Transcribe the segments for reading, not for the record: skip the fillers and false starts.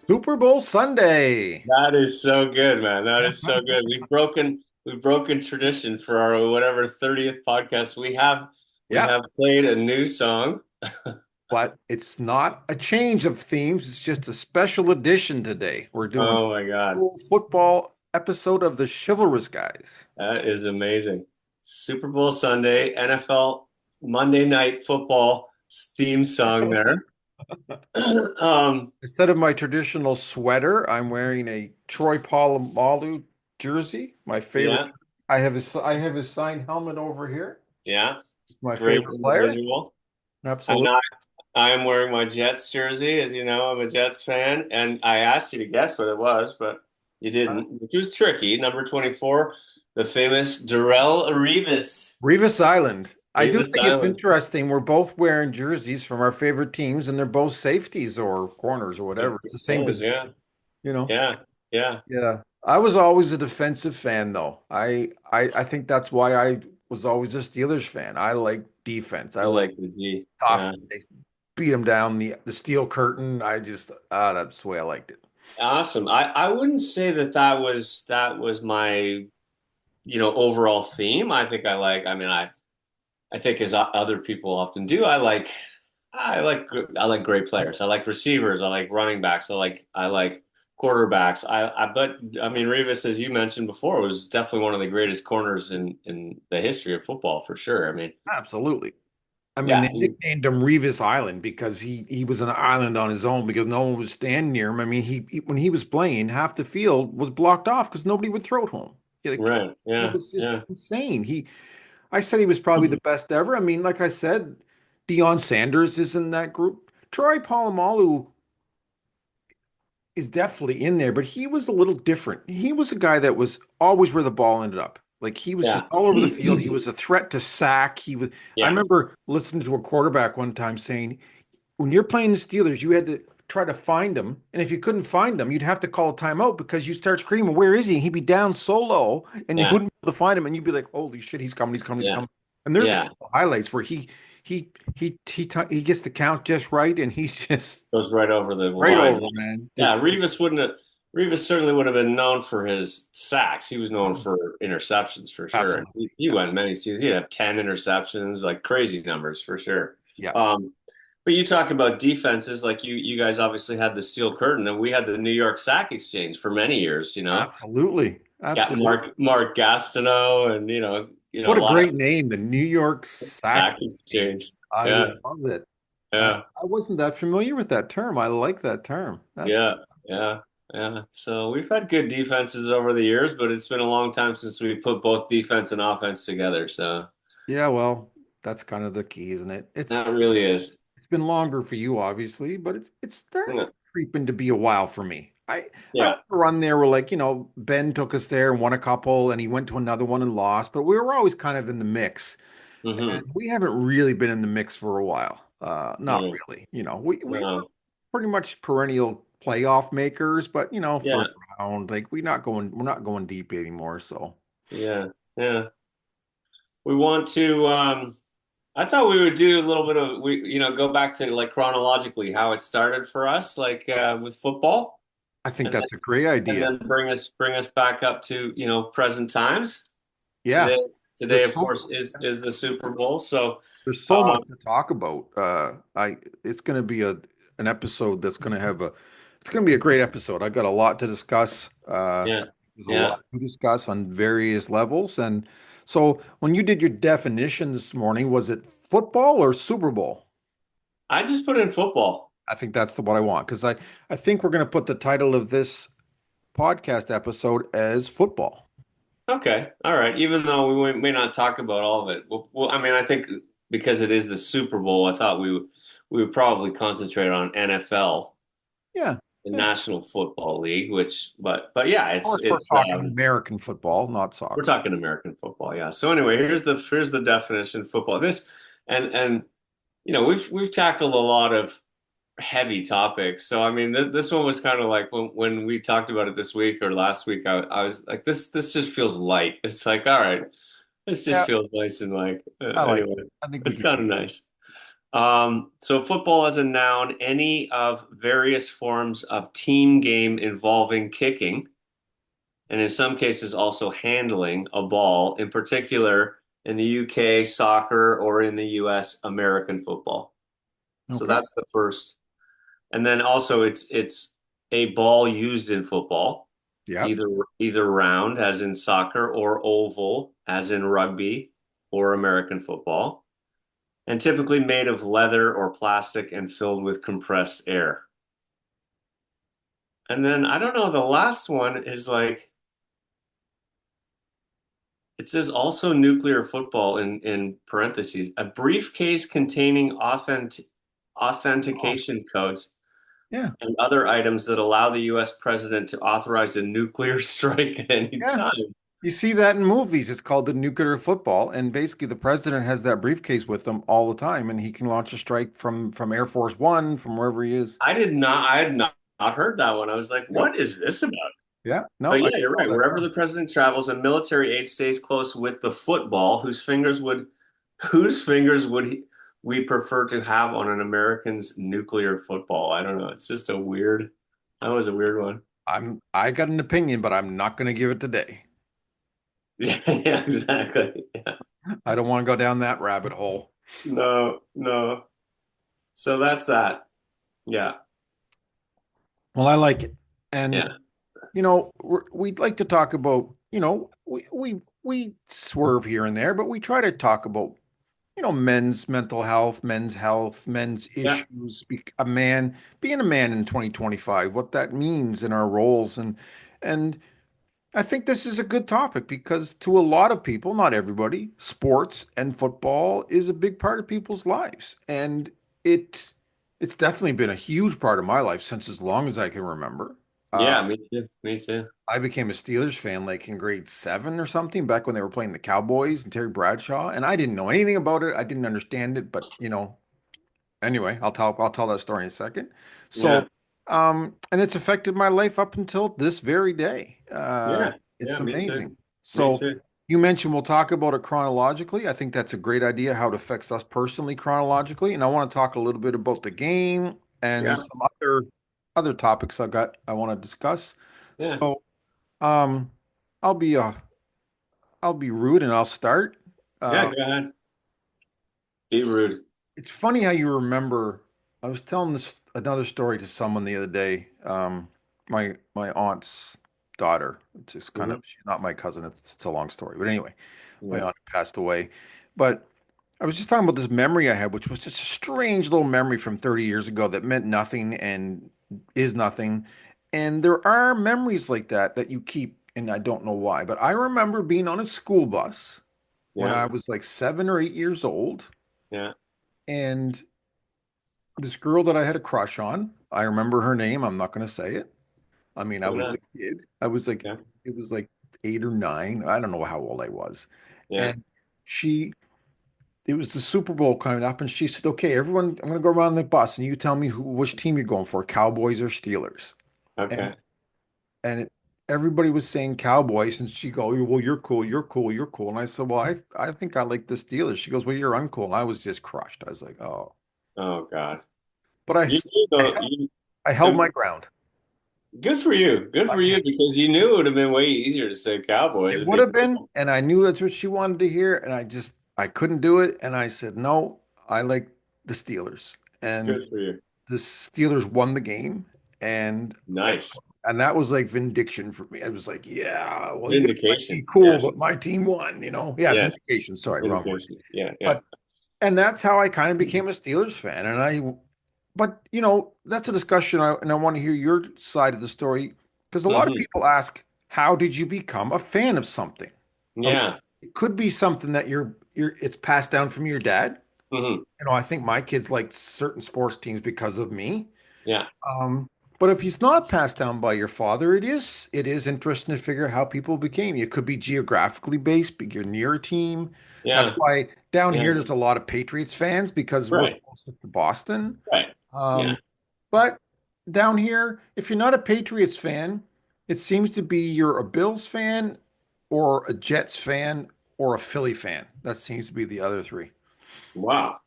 Super Bowl Sunday. That is so good, man. That is so good. We've broken tradition for our whatever 30th podcast. We Yeah, have played a new song. but it's not a change of themes. It's just a special edition today. We're doing Oh my God. full football episode of the Chivalrous Guys. That is amazing. Super Bowl Sunday, NFL Monday Night Football theme song there. Um, Instead of my traditional sweater, I'm wearing a Troy Polamalu jersey, my favorite. yeah, I have his signed helmet over here. yeah. My Great favorite player. individual. And Absolutely. I am wearing my Jets jersey, as you know, I'm a Jets fan, and I asked you to guess what it was, but you didn't, which was tricky. Number 24, the famous Darrell Revis. Revis Island. I do Revis think it's Island. interesting. We're both wearing jerseys from our favorite teams, and they're both safeties or corners or It whatever. It's the same is, position, yeah, you know? yeah, yeah. Yeah. I was always a defensive fan, though. I think that's why I was always a Steelers fan. I like defense. I You like like the G. tough. Yeah. They beat them down the steel curtain. That's the way I liked it. Awesome. I wouldn't say that was my, overall theme. I think as other people often do, I like great players. I like receivers. I like running backs. I like quarterbacks. But I mean, Revis, as you mentioned before, was definitely one of the greatest corners in the history of football for sure. I mean, Absolutely. I mean, yeah, they nicknamed him Revis Island because he was an island on his own because no one was standing near him. I mean, when he was playing, half the field was blocked off because nobody would throw to him. right, It yeah, was just yeah, insane. I said he was probably the best ever. I mean, like I said, Deion Sanders is in that group. Troy Polamalu is definitely in there, but he was a little different. He was a guy that was always where the ball ended up. Like he was just yeah, all over the field. He was a threat to sack. I yeah, remember listening to a quarterback one time saying, when you're playing the Steelers, you had to try to find him. And if you couldn't find him, you'd have to call a timeout because you start screaming, "Where is he?" And he'd be down so low and they yeah, wouldn't be able to find him. And you'd be like, "Holy shit, he's coming, he's coming, he's yeah, coming." And there's a yeah. couple of highlights where he gets the count just right and he's just Goes right over the right line. over, man. Yeah, Revis certainly would have been known for his sacks. He was known for interceptions for sure. And Absolutely. he went many seasons. He'd have 10 interceptions, like crazy numbers for sure. Yeah, Um, but you talk about defenses, like you guys obviously had the steel curtain, and we had the New York Sack Exchange for many years. absolutely. Got Absolutely. Mark Gastineau, and a What a lot of great name, the New York Sack Sack Exchange. Exchange. I Yeah, love it. yeah. I wasn't that familiar with that term. I like that term. That's Yeah, fantastic. yeah, yeah. So we've had good defenses over the years, but it's been a long time since we put both defense and offense together. So Yeah, well, that's kind of the key, isn't it? that really is. It's been longer for you, obviously, but it's starting Yeah, to creeping to be a while for me. I yeah. went a run there where like, Ben took us there and won a couple and he went to another one and lost, but we were always kind of in the mix. And Hmm. we haven't really been in the mix for a while. Not No, really. We were no. pretty much perennial playoff makers, but Yeah, first round, like we're not going deep anymore. So yeah, yeah. We want to. I thought we would do a little bit of go back to like chronologically how it started for us, like with football, I think and that's a great and idea. then bring us back up to present times. Yeah. Today, today There's of so course is the Super Bowl. So. there's so Um, much to talk about. It's going to be an episode that's going to it's going to be a great episode. I got a lot to discuss. yeah, There's a yeah. lot to discuss on various levels. And so when you did your definition this morning, was it football or Super Bowl? I just put in football. I think that's what I want because I think we're going to put the title of this podcast episode as football. Okay, all right. Even though may not talk about all of it, I mean, I think because it is the Super Bowl, I thought we would probably concentrate on NFL, Yeah. the Yeah. Of National Football League, but yeah, course, we're it's talking American football, not we're soccer. talking American football. Yeah. So anyway, here's the definition of football. And we've tackled a lot of heavy topics. So I mean, this one was kind of like when we talked about it this week or last week. I was like, this just feels light. It's like, all right, this just Yeah, feels nice and like I like anyway, it. I think we it's could kind do of it. nice. So football as a noun, any of various forms of team game involving kicking, and in some cases also handling a ball, in particular in the UK, soccer, or in the US, American football. So Okay. that's the first. And then also it's a ball used in football, Yeah. either round as in soccer or oval as in rugby or American football, and typically made of leather or plastic and filled with compressed air. And then I don't know, the last one is like it says also nuclear football in parentheses, a briefcase containing Oh, authentication codes yeah. and other items that allow the US president to authorize a nuclear strike at any Yeah. time. You see that in movies. It's called the nuclear football, and basically the president has that briefcase with him all the time, and he can launch a strike from Air Force One, from wherever he is. I had not heard that one. I was like, Yep. what is this about? Yeah. No, But I yeah, you're saw right. that. Wherever the president travels, a military aide stays close with the football, whose fingers would we prefer to have on an American's nuclear football? I don't know. It's just a weird, that was a weird one. I got an opinion, but I'm not going to give it today. Yeah, yeah, exactly. Yeah. I don't want to go down that rabbit hole. No, no. So that's that. Yeah, Well, I like it. And yeah, we'd like to talk about, we swerve here and there, but we try to talk about, men's mental health, men's yeah, issues, being a man in 2025, what that means in our roles. And I think this is a good topic because to a lot of people, not everybody, sports and football is a big part of people's lives. And it it's definitely been a huge part of my life since as long as I can remember. Uh, yeah. Me too. Me too. I became a Steelers fan like in grade seven or something back when they were playing the Cowboys and Terry Bradshaw, and I didn't know anything about it. I didn't understand it, but anyway, I'll tell that story in a second. Yeah, So, and it's affected my life up until this very day. yeah, yeah. It's Me too. amazing. Me So, too. you mentioned we'll talk about it chronologically. I think that's a great idea, how it affects us personally chronologically, and I want to talk a little bit about the game and Yeah, some other topics I want to discuss. yeah, So, um, I'll be uh I'll be rude and I'll start. yeah. Uh, Go ahead. Be rude. it's funny how you remember. I was telling this another story to someone the other day. My aunt's daughter. It's just kind Hmm. of she's not my cousin. It's a long story, but anyway, my Yeah, aunt passed away. But I was just talking about this memory I had, which was just a strange little memory from 30 years ago that meant nothing and is nothing. And there are memories like that you keep, and I don't know why. But I remember being on a school bus when yeah, I was like 7 or 8 years old, yeah, and this girl that I had a crush on. I remember her name. I'm not going to say it. I mean, I go was a ahead. kid. I was like, Yeah, it was like 8 or 9. I don't know how old I was. yeah. And she, it was the Super Bowl coming up, and she said, "Okay, everyone, I'm going to go around the bus, and you tell me which team you're going for, Cowboys or Steelers." And Okay. and everybody was saying Cowboys, and she go, "Well, you're cool, you're cool, you're cool." And I said, "Well, I think I like the Steelers." She goes, "Well, you're uncool." And I was just crushed. I was like, "Oh," Oh God. but You knew I though. held, I held my ground. Good for you. Good I for you did. because you knew it would have been way easier to say Cowboys It and would be have been, cool. and I knew that's what she wanted to hear, and I couldn't do it, and I said, "No, I like the Steelers." And Good for you. the Steelers won the game, and Nice. and that was like vindication for me. I was like, "Yeah, well, you guys might be Vindication. cool, Yeah. but my team won." Yeah, Yeah. vindication. Sorry, wrong word. Vindication. Yeah. Yeah. But and that's how I kind of became a Steelers fan. But that's a discussion, and I want to hear your side of the story because a lot of Hmm. people ask, how did you become a fan of something? Yeah. It could be something that it's passed down from your dad. Hmm. I think my kids liked certain sports teams because of me. Yeah. Um, but if it's not passed down by your father, it is interesting to figure out how people became. It could be geographically based, but you're near a team. That's Yeah. why down Yeah. here there's a lot of Patriots fans because we're Right. close to Boston. Right. Yeah. But down here, if you're not a Patriots fan, it seems to be you're a Bills fan or a Jets fan or a Philly fan. That seems to be the other three. Wow.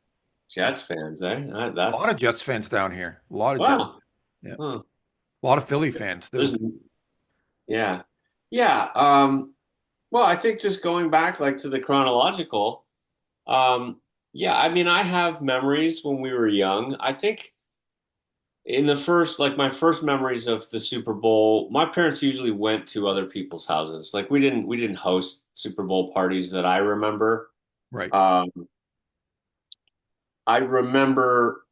Jets fans, eh? A lot That's of Jets fans down here. A lot of Jets. wow. Yeah. Huh. A lot of Philly fans too. There's yeah. Yeah. Well, I think just going back like to the chronological, um, yeah, I mean, I have memories when we were young. I think in the first, like my first memories of the Super Bowl, my parents usually went to other people's houses. Like we didn't host Super Bowl parties that I remember. Right. Um, I remember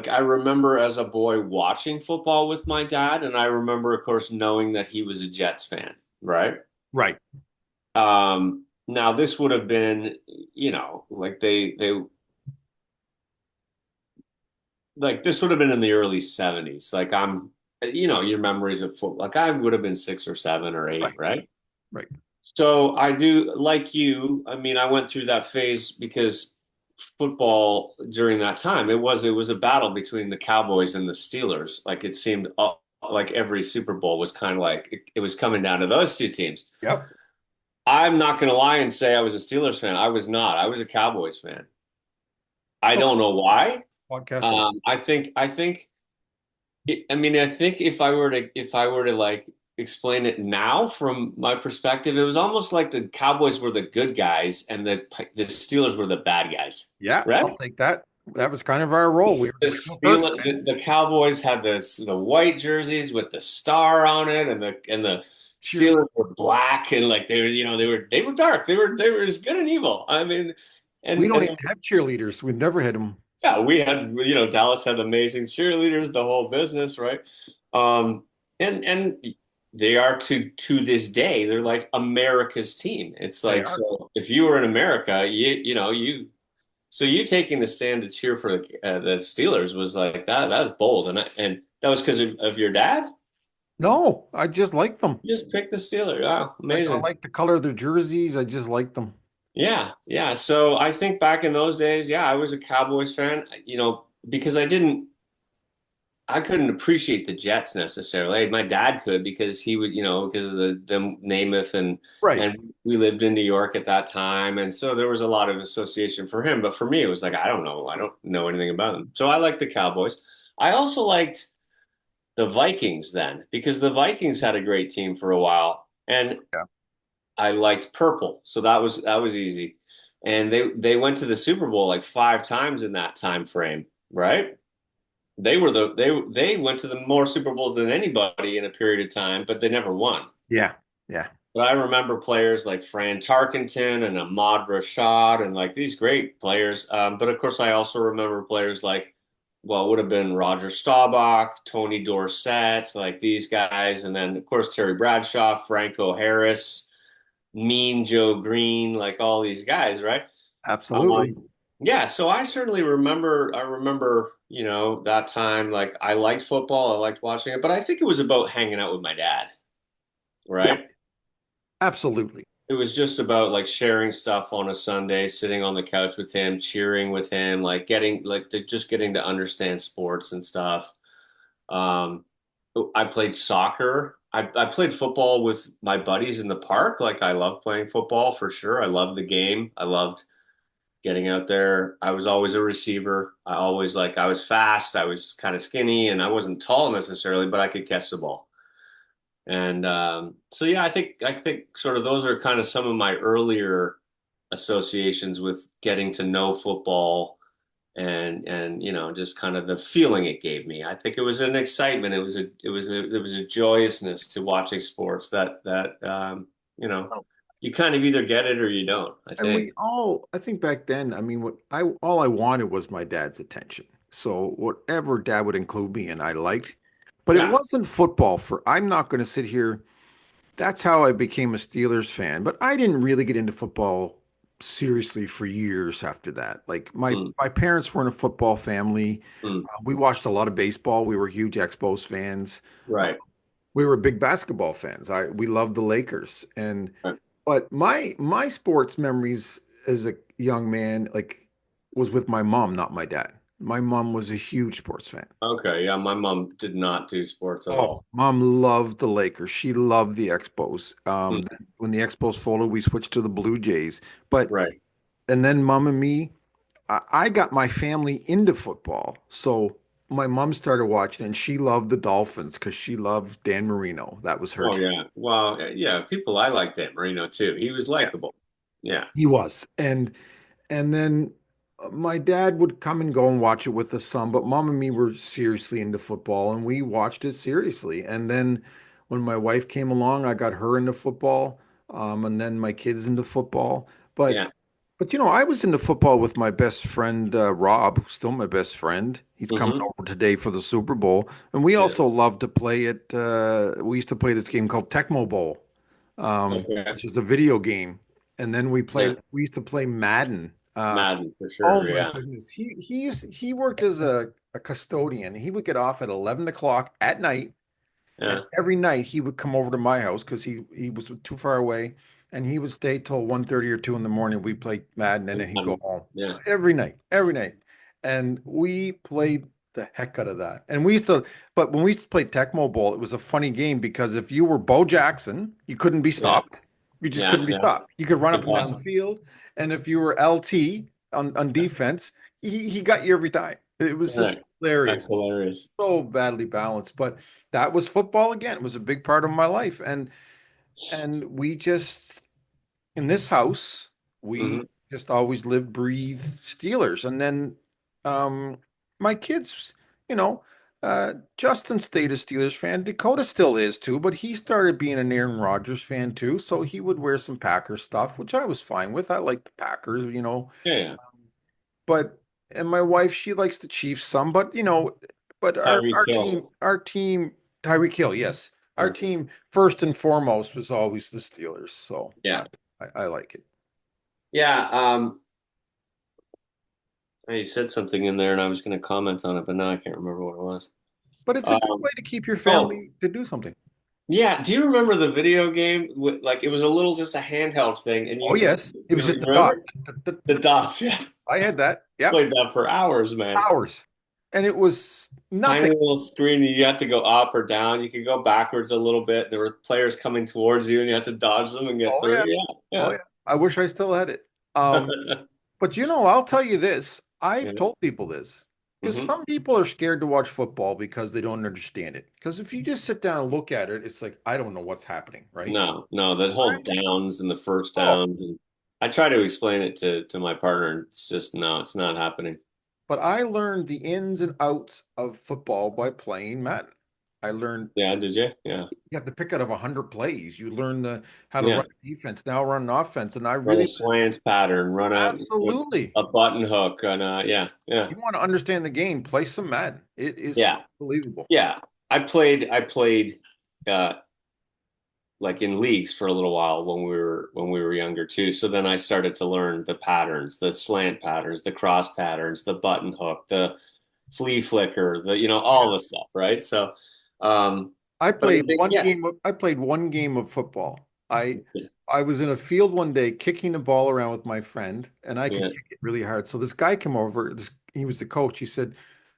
I remember as a boy watching football with my dad, and I remember, of course, knowing that he was a Jets fan, right? Right. Now this would have been, like like this would have been in the early 70s. Like your memories of football, like I would have been 6 or 7 or 8, Right. right? Right. So I do like you. I mean, I went through that phase because football during that time, it was a battle between the Cowboys and the Steelers. Like it seemed like every Super Bowl was kind of like it was coming down to those two teams. Yep. I'm not going to lie and say I was a Steelers fan. I was not. I was a Cowboys fan. I Oh, don't know why. podcast over. I mean, I think if I were to like explain it now from my perspective, it was almost like the Cowboys were the good guys and the Steelers were the bad guys, Yeah, I'll right? take that. That was kind of our role. We were The the show turkeys, Steelers, man. the Cowboys had the white jerseys with the star on it, and the Cheers. Steelers were black and like they were dark. They were as good and evil. I mean, We and don't even and have cheerleaders. We've never had them. yeah, we had, Dallas had amazing cheerleaders, the whole business, right? And they are to this day, they're like America's team. It's They like, are. so if you were in America, so you taking the stand to cheer for the Steelers was like that. That was bold, and that was because of your dad. No, I just like them. You just picked the Steelers. Wow, Like I amazing. like the color of their jerseys. I just like them. Yeah, yeah. So I think back in those days, yeah, I was a Cowboys fan, because I couldn't appreciate the Jets necessarily. My dad could because he would, because of the Namath Right. and we lived in New York at that time, and so there was a lot of association for him. But for me, it was like I don't know anything about them. So I liked the Cowboys. I also liked the Vikings then because the Vikings had a great team for a while, and Yeah. I liked purple, so that was easy. And they went to the Super Bowl like 5 times in that time frame, right? They went to the more Super Bowls than anybody in a period of time, but they never won. Yeah. Yeah. But I remember players like Fran Tarkenton and Ahmad Rashad and like these great players. But of course, I also remember players like, well, it would have been Roger Staubach, Tony Dorsett, like these guys, and then of course Terry Bradshaw, Franco Harris, Mean Joe Green, like all these guys, right? Absolutely. Um, yeah, so I certainly remember. I remember, that time. Like I liked football. I liked watching it, but I think it was about hanging out with my dad, Yeah. right? Absolutely. It was just about like sharing stuff on a Sunday, sitting on the couch with him, cheering with him, like just getting to understand sports and stuff. Um, I played soccer. I played football with my buddies in the park. Like I love playing football for sure. I loved the game. I loved getting out there. I was always a receiver. I was fast. I was kind of skinny and I wasn't tall necessarily, but I could catch the ball. And so yeah, I think sort of those are kind of some of my earlier associations with getting to know football and just kind of the feeling it gave me. I think it was an excitement. It was a joyousness to watching sports that you know you kind of either get it or you don't, I And think. I think back then, I mean, all I wanted was my dad's attention. So whatever dad would include me in, I liked. But it Yeah. wasn't football I'm not going to sit here. That's how I became a Steelers fan. But I didn't really get into football seriously for years after that. Like Mm, my parents weren't a football family. mm, We watched a lot of baseball. We were huge Expos fans. right. We were big basketball fans. We loved the Lakers. Right. But my sports memories as a young man was with my mom, not my dad. My mom was a huge sports fan. Okay. Yeah. My mom did not do sports at Oh, all. mom loved the Lakers. She loved the Expos. Mm, When the Expos folded, we switched to the Blue Jays. But right. and then mom and me, I got my family into football. So my mom started watching and she loved the Dolphins because she loved Dan Marino. That was her Oh team. yeah. Well, yeah, people I liked Dan Marino too. He was Yeah. likable. Yeah. He was. And then my dad would come and go and watch it with the son, but mom and me were seriously into football and we watched it seriously. And then when my wife came along, I got her into football, and then my kids into football. But Yeah. but I was into football with my best friend Rob, who's still my best friend. He's coming Hmm. over today for the Super Bowl, and we Yeah. also love to play it. We used to play this game called Tecmo Bowl, Okay. which is a video game. And then Yeah. we used to play Madden. Madden for Oh sure. my Yeah. goodness. He worked as a custodian. He would get off at 11 o'clock at night, and Yeah. every night he would come over to my house because he was too far away, and he would stay till 1:30 or 2 in the morning. We played Madden, and then he'd go Madden. home Yeah. every night, every night. And we played the heck out of that. And but when we used to play Tecmo Bowl, it was a funny game because if you were Bo Jackson, you couldn't be Yeah. stopped. You just Yeah. couldn't be Yeah. stopped. You could run up Good and down luck. the field. And if you were LT on defense, he got you every time. It was Yeah. just That's hilarious, hilarious. so badly balanced. But that was football again. It was a big part of my life. And we just in this house, Hmm. we just always live, breathe Steelers. And then my kids, you know, Justin stayed a Steelers fan. Dakota still is too, but he started being an Aaron Rodgers fan too. So he would wear some Packers stuff, which I was fine with. I like the Packers. Yeah. Yeah. But and my wife, she likes the Chiefs some, but but our Tyreek our Hill. team, our team, Tyreek Hill, yes. Our Yeah. team first and foremost was always the Steelers. So Yeah. I like it. Yeah. You said something in there, and I was going to comment on it, but now I can't remember what it was. But it's a good Um, way to keep your oh, family to do something. yeah. Do you remember the video game? Like it was a little, just a handheld thing, and Oh yes, it was just you a dot. remember the dots? Yeah, I had that. Yep, played that for hours, man. hours, and it was Tiny nothing. little screen, and you had to go up or down. You could go backwards a little bit. There were players coming towards you, and you had to dodge them and get Oh through. yeah, oh Yeah, yeah. I wish I still had it. yeah, But I'll tell you this. I've yeah. told people this because Hmm. some people are scared to watch football because they don't understand it. Because if you just sit down and look at it, it's like I don't know what's happening, right? No, no, the whole downs and the first Oh, downs, and I try to explain it to my partner, and it's just no, it's not happening. but I learned the ins and outs of football by playing Madden. I learned Yeah, did you? Yeah, you have to pick out of 100 plays. You learn the how to yeah. run defense, now run an offense. And I Run a really slant pattern, run absolutely, a button hook, and yeah, yeah, you want to understand the game, play some Madden. It is yeah, unbelievable. yeah. I played uh like in leagues for a little while when we were younger too. So then I started to learn the patterns, the slant patterns, the cross patterns, the button hook, the flea flicker, the all the stuff, right? So, um, but I think yeah, I played one game of football. I was in a field one day kicking the ball around with my friend, and I could yeah, kick it really hard. So this guy came over, he was the coach. He said,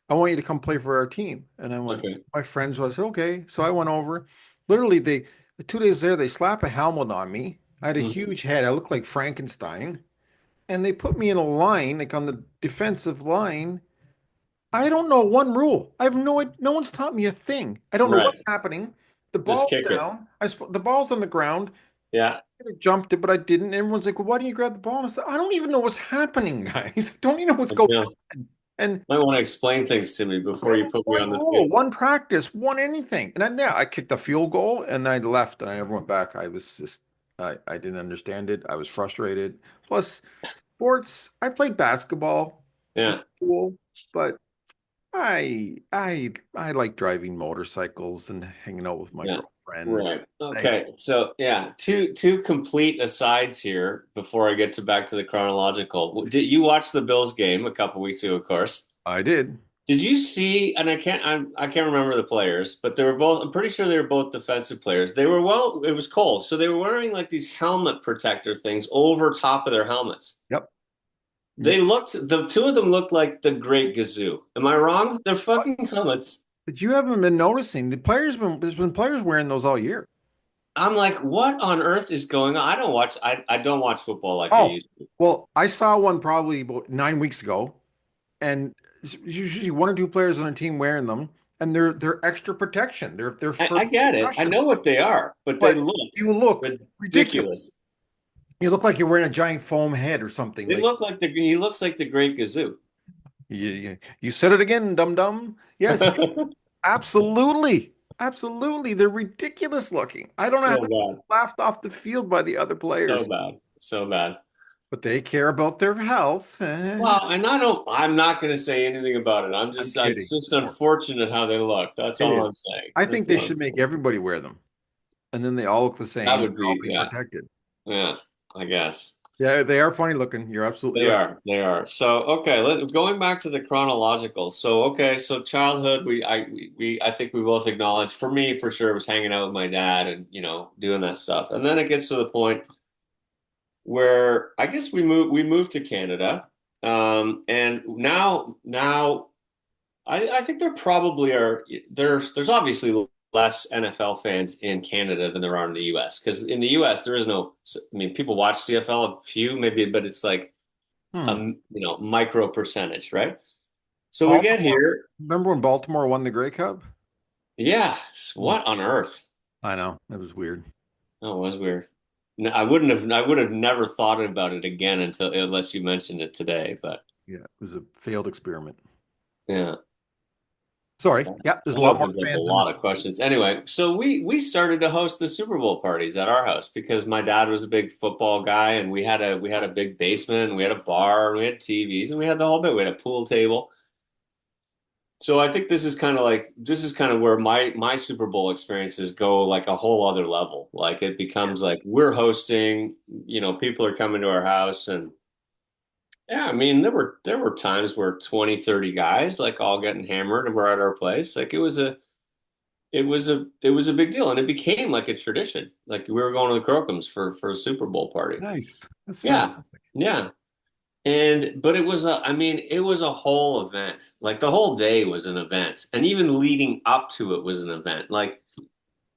I want you to come play for our team. And I went, okay, my friends, I said, okay. So I went over. Literally, the 2 days there, they slap a helmet on me. I had a mhm, huge head. I looked like Frankenstein. And they put me in a line, like on the defensive line. I don't know one rule. I have no one's taught me a thing. I don't know right, what's happening. The just ball's kick it, down. The ball's on the ground. yeah. I jumped it, but I didn't. Everyone's like, well, why do you grab the ball? And I said, I don't even know what's happening, guys. I don't even know what's I going know. on. And Might want to explain things to me before you put me one on the rule, field. one practice, one anything. And then, yeah, I kicked a field goal and I left and I never went back. I didn't understand it. I was frustrated. Plus, sports, I played basketball. It was Yeah. cool, but I like driving motorcycles and hanging out with my Yeah. girlfriend. Right. I Okay. So yeah, two complete asides here before I get to back to the chronological. Did you watch the Bills game a couple weeks ago, of course? I did. Did you see, and I can't remember the players, but they were both, I'm pretty sure they were both defensive players. They were it was cold, so they were wearing like these helmet protector things over top of their helmets. Yep. The two of them looked like the Great Gazoo. Am I wrong? They're fucking helmets. But you haven't been noticing there's been players wearing those all year. I'm like, what on earth is going on? I don't watch football like I Oh, used to. well, I saw one probably about 9 weeks ago, and it's usually one or two players on a team wearing them, and they're extra protection. They're for I get it. I know concussions, what they are, but they but look you look ridiculous. ridiculous. You look like you're wearing a giant foam head or something. They Like look like he looks like the Great Gazoo. you said it again, dum dum. Yes, absolutely, absolutely. They're ridiculous looking. I don't know how So many bad. people laughed off the field by the other So players, bad. So bad. but they care about their health. Well, and I'm not going to say anything about it. I'm It's kidding, just of course. unfortunate how they look. That's It all I'm is. saying. I think That's they all I'm should make saying. everybody wear them, and then they all look the That same. would They're all be, being yeah, protected. yeah, I guess. Yeah, they are funny looking. You're absolutely They right. are. They are. So, okay, going back to the chronological. So, okay, so childhood, I think we both acknowledge, for me, for sure, was hanging out with my dad and, doing that stuff. And then it gets to the point where I guess we moved to Canada. And now I think there probably are there's obviously less NFL fans in Canada than there are in the US because in the US there is no I mean people watch CFL a few maybe but it's like Hmm. micro percentage, right? So we get Baltimore. here, Remember when Baltimore won the Grey Cup? yeah, Hmm. what on earth? I know. It was weird. Oh, it was weird. No, I would have never thought about it again unless you mentioned it today, but Yeah, it was a failed experiment. yeah. Sorry. Yeah, there's a That lot more opens up a fans in lot this. of questions. Anyway, so we started to host the Super Bowl parties at our house because my dad was a big football guy, and we had a big basement, and we had a bar, and we had TVs, and we had the whole bit. We had a pool table. So I think this is kind of where my Super Bowl experiences go like a whole other level. Like it Yeah. becomes like we're hosting, people are coming to our house, and yeah, I mean there were times where 20, 30 guys like all getting hammered and we're at our place. Like it was a big deal, and it became like a tradition. Like we were going to the Crocums for a Super Bowl party. Nice. That's Yeah, fantastic. yeah. And but I mean, it was a whole event. Like the whole day was an event, and even leading up to it was an event. Like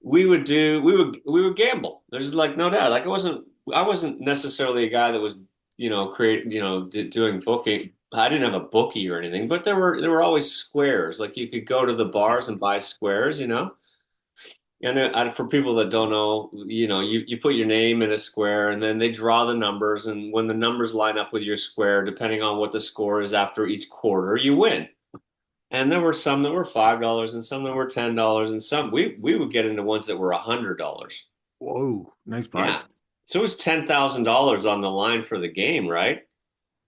we would gamble. There's like no doubt. Like I wasn't necessarily a guy that was doing booking. I didn't have a bookie or anything, but there were always squares. Like you could go to the bars and buy squares. And for people that don't know, you put your name in a square and then they draw the numbers. And when the numbers line up with your square, depending on what the score is after each quarter, you win. And there were some that were $5 and some that were $10 and some we would get into ones that were $100. Whoa. Nice Yeah. prizes. So it was $10,000 on the line for the game, right?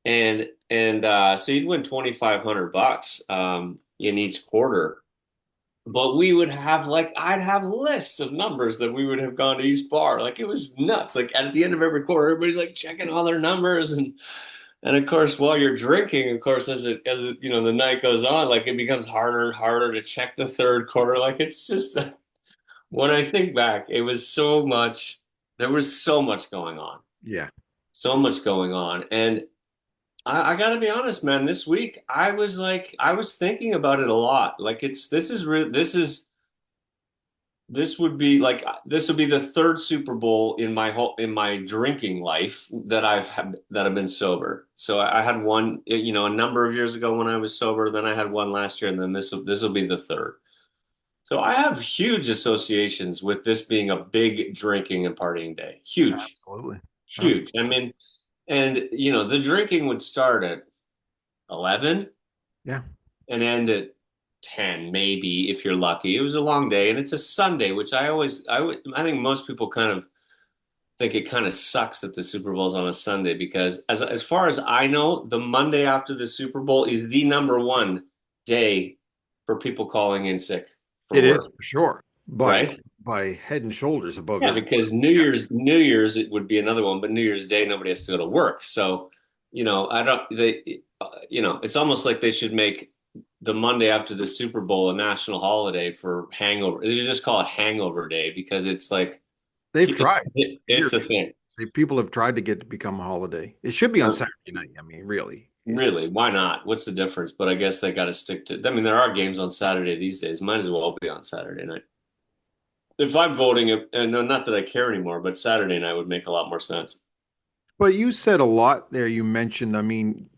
And so you'd win 2,500 bucks in each quarter. But we would have like I'd have lists of numbers that we would have gone to each bar. Like it was nuts. Like at the end of every quarter, everybody's like checking all their numbers and of course while you're drinking, of course as it the night goes on, like it becomes harder and harder to check the third quarter. Like it's just when I think back, it was so much there was so much going on. Yeah. So much going on. And I gotta be honest, man. This week, I was thinking about it a lot. Like, this would be the third Super Bowl in my drinking life that I've been sober. So I had one, a number of years ago when I was sober. Then I had one last year, and then this will be the third. So I have huge associations with this being a big drinking and partying day. Huge, Absolutely. huge. I Absolutely. mean, and the drinking would start at 11 Yeah. and end at 10 maybe if you're lucky. It was a long day and it's a Sunday, which I think most people kind of think it kind of sucks that the Super Bowl is on a Sunday because as far as I know, the Monday after the Super Bowl is the number one day for people calling in sick for It is work, for sure. right? By head and shoulders above Yeah, everyone. because New Year's it would be another one, but New Year's Day nobody has to go to work. So, I don't it's almost like they should make the Monday after the Super Bowl a national holiday for hangover. They should just call it Hangover Day because it's like They've tried for it's years. a thing. People have tried to get it to become a holiday. It should be on Uh, Saturday night. I mean, really. Really, why not? What's the difference? But I guess they got to stick to. I mean, there are games on Saturday these days. Might as well be on Saturday night. if I'm voting, and no, not that I care anymore, but Saturday night would make a lot more sense. But you said a lot there. You mentioned, I mean,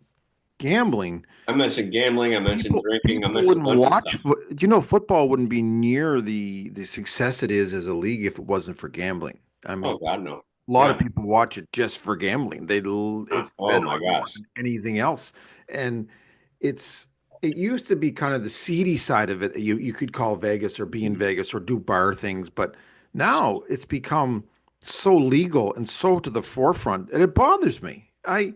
gambling. I mentioned gambling, I mentioned drinking, I People mentioned a wouldn't bunch of watch. stuff. You know, football wouldn't be near the success it is as a league if it wasn't for gambling. I Oh mean, God, no. a lot of Yeah. people watch it just for gambling. It's Oh bet my on more gosh. than anything else, and it's it used to be kind of the seedy side of it. You could call Vegas or be in Vegas or do bar things, but now it's become so legal and so to the forefront, and it bothers me. I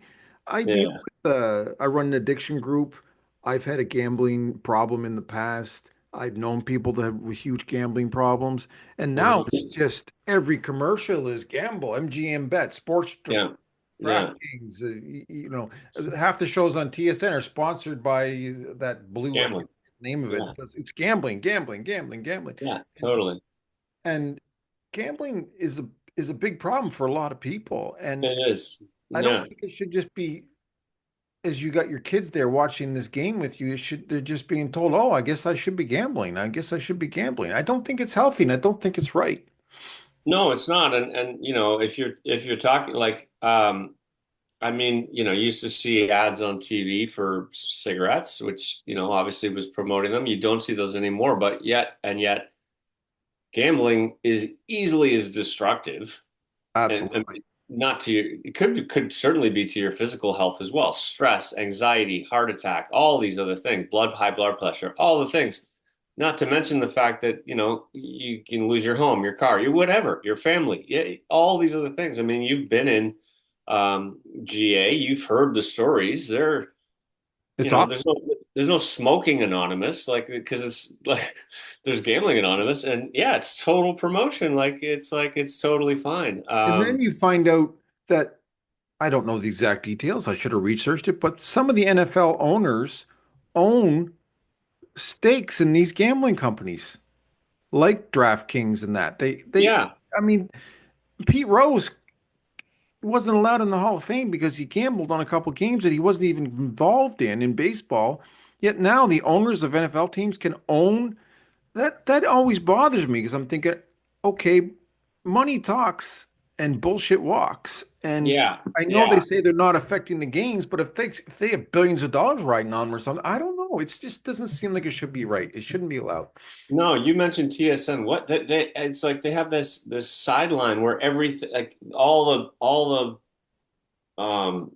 deal Yeah. with I run an addiction group. I've had a gambling problem in the past. I've known people that have huge gambling problems. And now it's Mhm. just every commercial is gamble, MGM Bet, Sports Yeah. Yeah. DraftKings. Half the shows on TSN are sponsored by that blue, I Gambling. forget the name of it, Yeah. but it's gambling, gambling, gambling, gambling. Yeah. Totally. And gambling is a big problem for a lot of people. And It is. I don't Yeah. think it should just be as you got your kids there watching this game with you, they're just being told, "Oh, I guess I should be gambling. I guess I should be gambling." I don't think it's healthy, and I don't think it's right. No, it's not. And if you're talking like I mean, you used to see ads on TV for cigarettes, which, obviously was promoting them. You don't see those anymore, but yet gambling is easily as destructive and Absolutely. not to your, it could certainly be to your physical health as well. Stress, anxiety, heart attack, all these other things, high blood pressure, all the things. Not to mention the fact that, you can lose your home, your car, your whatever, your family, yeah, all these other things. I mean, you've been in GA, you've heard the stories. It's awful. There's no smoking anonymous, like, because it's like there's gambling anonymous, and yeah, it's total promotion. Like it's totally fine. And then you find out that I don't know the exact details. I should have researched it, but some of the NFL owners own stakes in these gambling companies, like DraftKings and that. Yeah, I mean, Pete Rose wasn't allowed in the Hall of Fame because he gambled on a couple games that he wasn't even involved in baseball. Yet now the owners of NFL teams can own that. That always bothers me because I'm thinking, okay, money talks and bullshit walks. And yeah, I know they yeah. say they're not affecting the games, but if they have billions of dollars riding on them or something, I don't know. It just doesn't seem like it should be right. It shouldn't be allowed. No, you mentioned TSN. What it's like they have this sideline where everything, like all the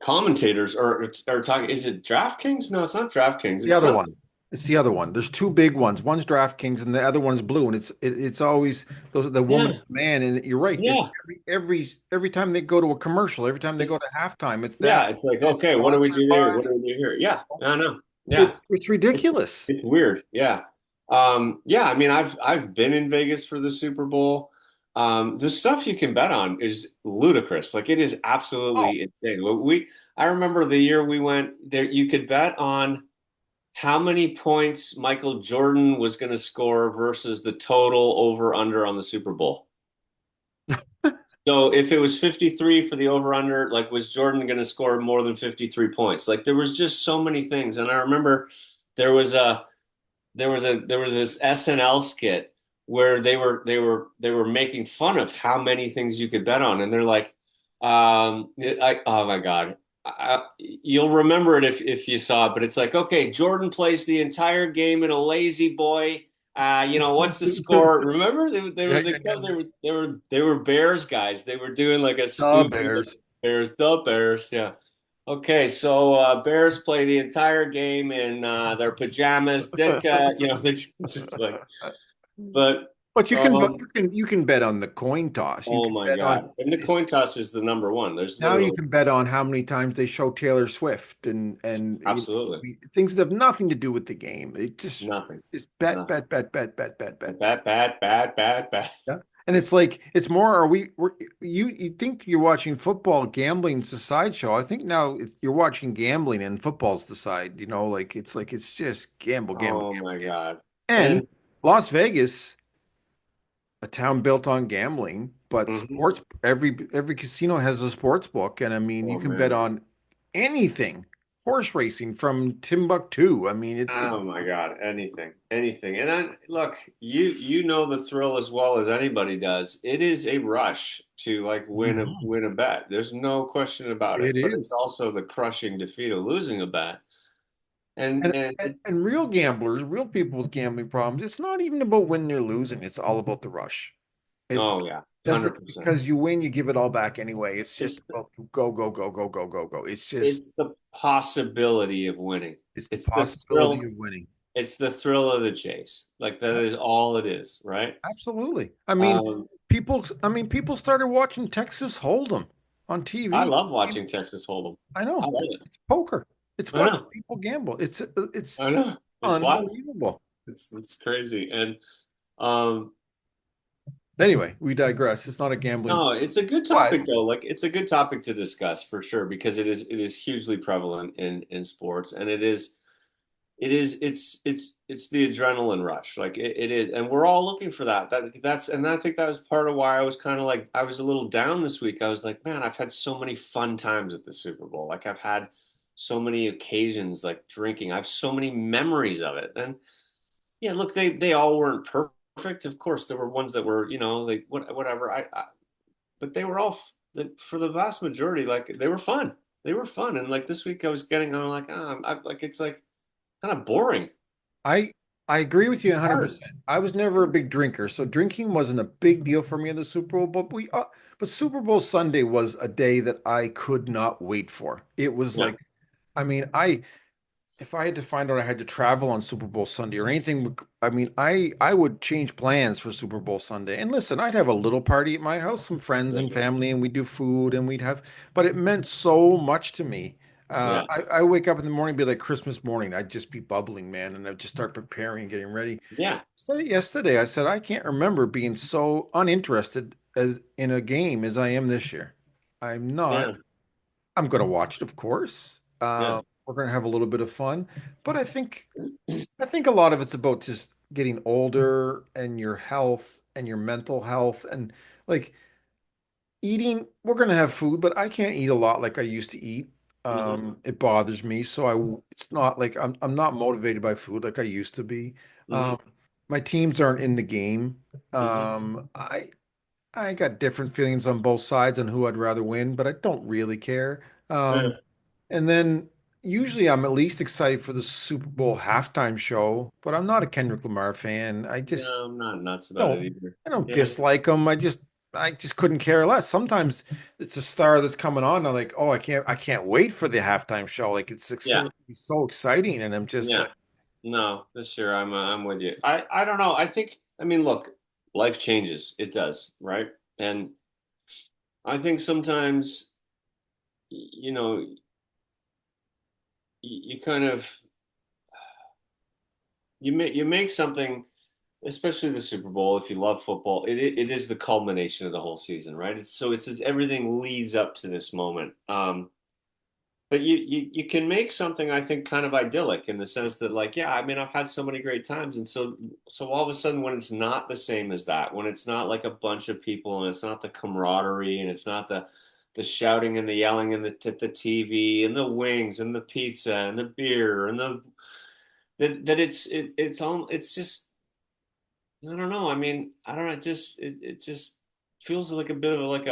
commentators are talking. Is it DraftKings? No, it's not DraftKings. The It's other some. one. It's the other one. There's two big ones. One's DraftKings and the other one's Blue, and it's always the woman Yeah, and the man. And you're right. yeah, Every time they go to a commercial, every time they go it's to halftime, it's that, yeah. It's like, and it's okay, what do we sponsored do here? by. What do we do here? Yeah, I know. Yeah, It's it's ridiculous. it's weird. Yeah, yeah. I mean, I've been in Vegas for the Super Bowl. The stuff you can bet on is ludicrous. Like it is Oh, absolutely insane. I remember the year we went there. You could bet on how many points Michael Jordan was going to score versus the total over under on the Super Bowl. So if it was 53 for the over under, like was Jordan going to score more than 53 points? Like there was just so many things. And I remember there was a there was this SNL skit where they were making fun of how many things you could bet on, and they're like, oh my God, you'll remember it if you saw it, but it's like, okay, Jordan plays the entire game in a lazy boy. What's the score? Remember they were yeah, they yeah, yeah. kept, they were Bears guys. They were doing like a The spoof of the Bears. Bears, the Bears, yeah. Okay, so Bears play the entire game in their pajamas. Ditka, they're just like, but But um, you can bet on the coin toss. You oh can my bet on God. And the coin toss is the number one. There's now you literally can bet on how many times they show Taylor Swift and absolutely things that have nothing to do with the game. It nothing. just bet, Nothing. bet, bet, bet, bet, bet, bet. Bad, bad, bad, bad, bad. Yeah. And it's like it's more you think you're watching football, gambling's a sideshow. I think now you're watching gambling and football's the side, like it's just gamble, gamble, Oh gamble, my gamble. God. And And Las Vegas, a town built on gambling, but mhm. every casino has a sports book, and I mean you Oh can bet man. on anything horse racing from Timbuktu. I mean, it Oh my God, anything, anything. And look, you know the thrill as well as anybody does. It is a rush to like Mhm. win a bet. There's no question about It it. But is. it's also the crushing defeat of losing a bet. And, And and real gamblers, real people with gambling problems, it's not even about when they're losing. It's all about the rush. It oh yeah, doesn't 100%. because you win, you give it all back anyway. It's just It's about go, go, go, go, go, go, go. It's just it's the possibility of winning. it's the It's the possibility thrill. of winning. It's the thrill of the chase. Like that is all it is, right? Absolutely. I mean, Um, people started watching Texas Hold'em on I TV. love mean, watching Texas Hold'em. I I know love it. it's poker. It's I watching know. people gamble. It's I know. It's wild. unbelievable. It's crazy. And um Anyway, we digress. It's not a gambling, no, it's a good but topic though. Like it's a good topic to discuss for sure because it is hugely prevalent in sports and it's the adrenaline rush. Like it is and we're all looking for that. That's and I think that was part of why I was kind of like I was a little down this week. I was like, man, I've had so many fun times at the Super Bowl. Like I've had so many occasions like drinking. I have so many memories of it. And yeah, look, they all weren't perfect. Of course, there were ones that were, you know, like whatever. But they were all for the vast majority, like they were fun. They were fun, and like this week, I'm like, like it's like kind of boring, I I agree with you hard. 100%. I was never a big drinker, so drinking wasn't a big deal for me in the Super Bowl. But Super Bowl Sunday was a day that I could not wait for. It was Yeah, like, I mean, I if I had to find out I had to travel on Super Bowl Sunday or anything, I mean, I would change plans for Super Bowl Sunday. And listen, I'd have a little party at my house, some friends and yeah, family, and we'd do food and we'd have, but it meant so much to me. yeah, I wake up in the morning, be like Christmas morning. I'd just be bubbling, man, and I'd just start preparing, getting ready. yeah, So yesterday, I said I can't remember being so uninterested as in a game as I am this year. I'm not. yeah, I'm going to watch it, of course. yeah, We're going to have a little bit of fun, but I think a lot of it's about just getting older and your health and your mental health and like eating. We're going to have food, but I can't eat a lot like I used to eat. hmm It bothers me, so it's not like I'm not motivated by food like I used to be. hmm Um, my teams aren't in the game. hmm I got different feelings on both sides on who I'd rather win, but I don't really care. yeah, And then usually I'm at least excited for the Super Bowl halftime show, but I'm not a Kendrick Lamar fan. no, I'm not nuts about it Don't either. I don't Yeah, dislike him. I just couldn't care less. Sometimes it's a star that's coming on. I'm like, oh, I can't wait for the halftime show. Like yeah, so exciting, and I'm just yeah. like, No, this year I'm with you. I don't know. I mean, look, life changes. It does, right? And I think sometimes, you know, you kind of you make something, especially the Super Bowl. If you love football, it is the culmination of the whole season, right? It's as everything leads up to this moment. But you can make something I think kind of idyllic in the sense that like yeah, I mean I've had so many great times, and so all of a sudden when it's not the same as that, when it's not like a bunch of people and it's not the camaraderie and it's not the shouting and the yelling and the TV and the wings and the pizza and the beer and the that it's just I don't know. I mean, I don't know. It just feels like a bit of like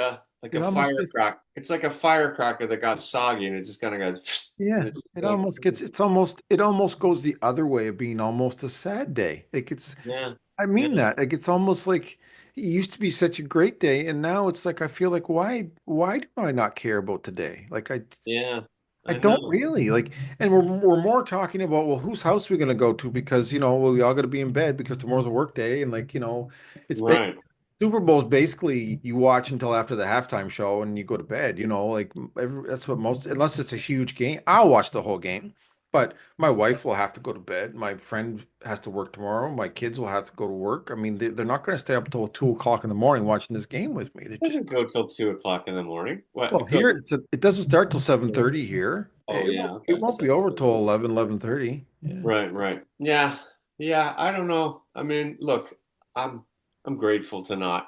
it a almost gets firecracker. It's like a firecracker that got soggy and it just kind of goes and yeah. it's It like almost gets it almost goes the other way of being almost a sad day. yeah, I yeah, mean that. Like it's almost like it used to be such a great day, and now it's like I feel like why do I not care about today? Like yeah. I I don't know. really like, and we're more talking about well, whose house we gonna go to because well, we all got to be in bed because tomorrow's a work day, and like it's ba Right. Super Bowl's basically you watch until after the halftime show and you go to bed. Like that's what most unless it's a huge game, I'll watch the whole game. But my wife will have to go to bed. My friend has to work tomorrow. My kids will have to go to work. I mean, they're not going to stay up until 2 o'clock in the morning watching this game with me. They're It just doesn't go till 2 o'clock in the morning. What? well, It goes. here it doesn't start till 7:30 here. Oh yeah. It Okay. won't So, be over till 11:30. Yeah. right. Right. Yeah. Yeah. I don't know. I mean, look, I'm I'm grateful to not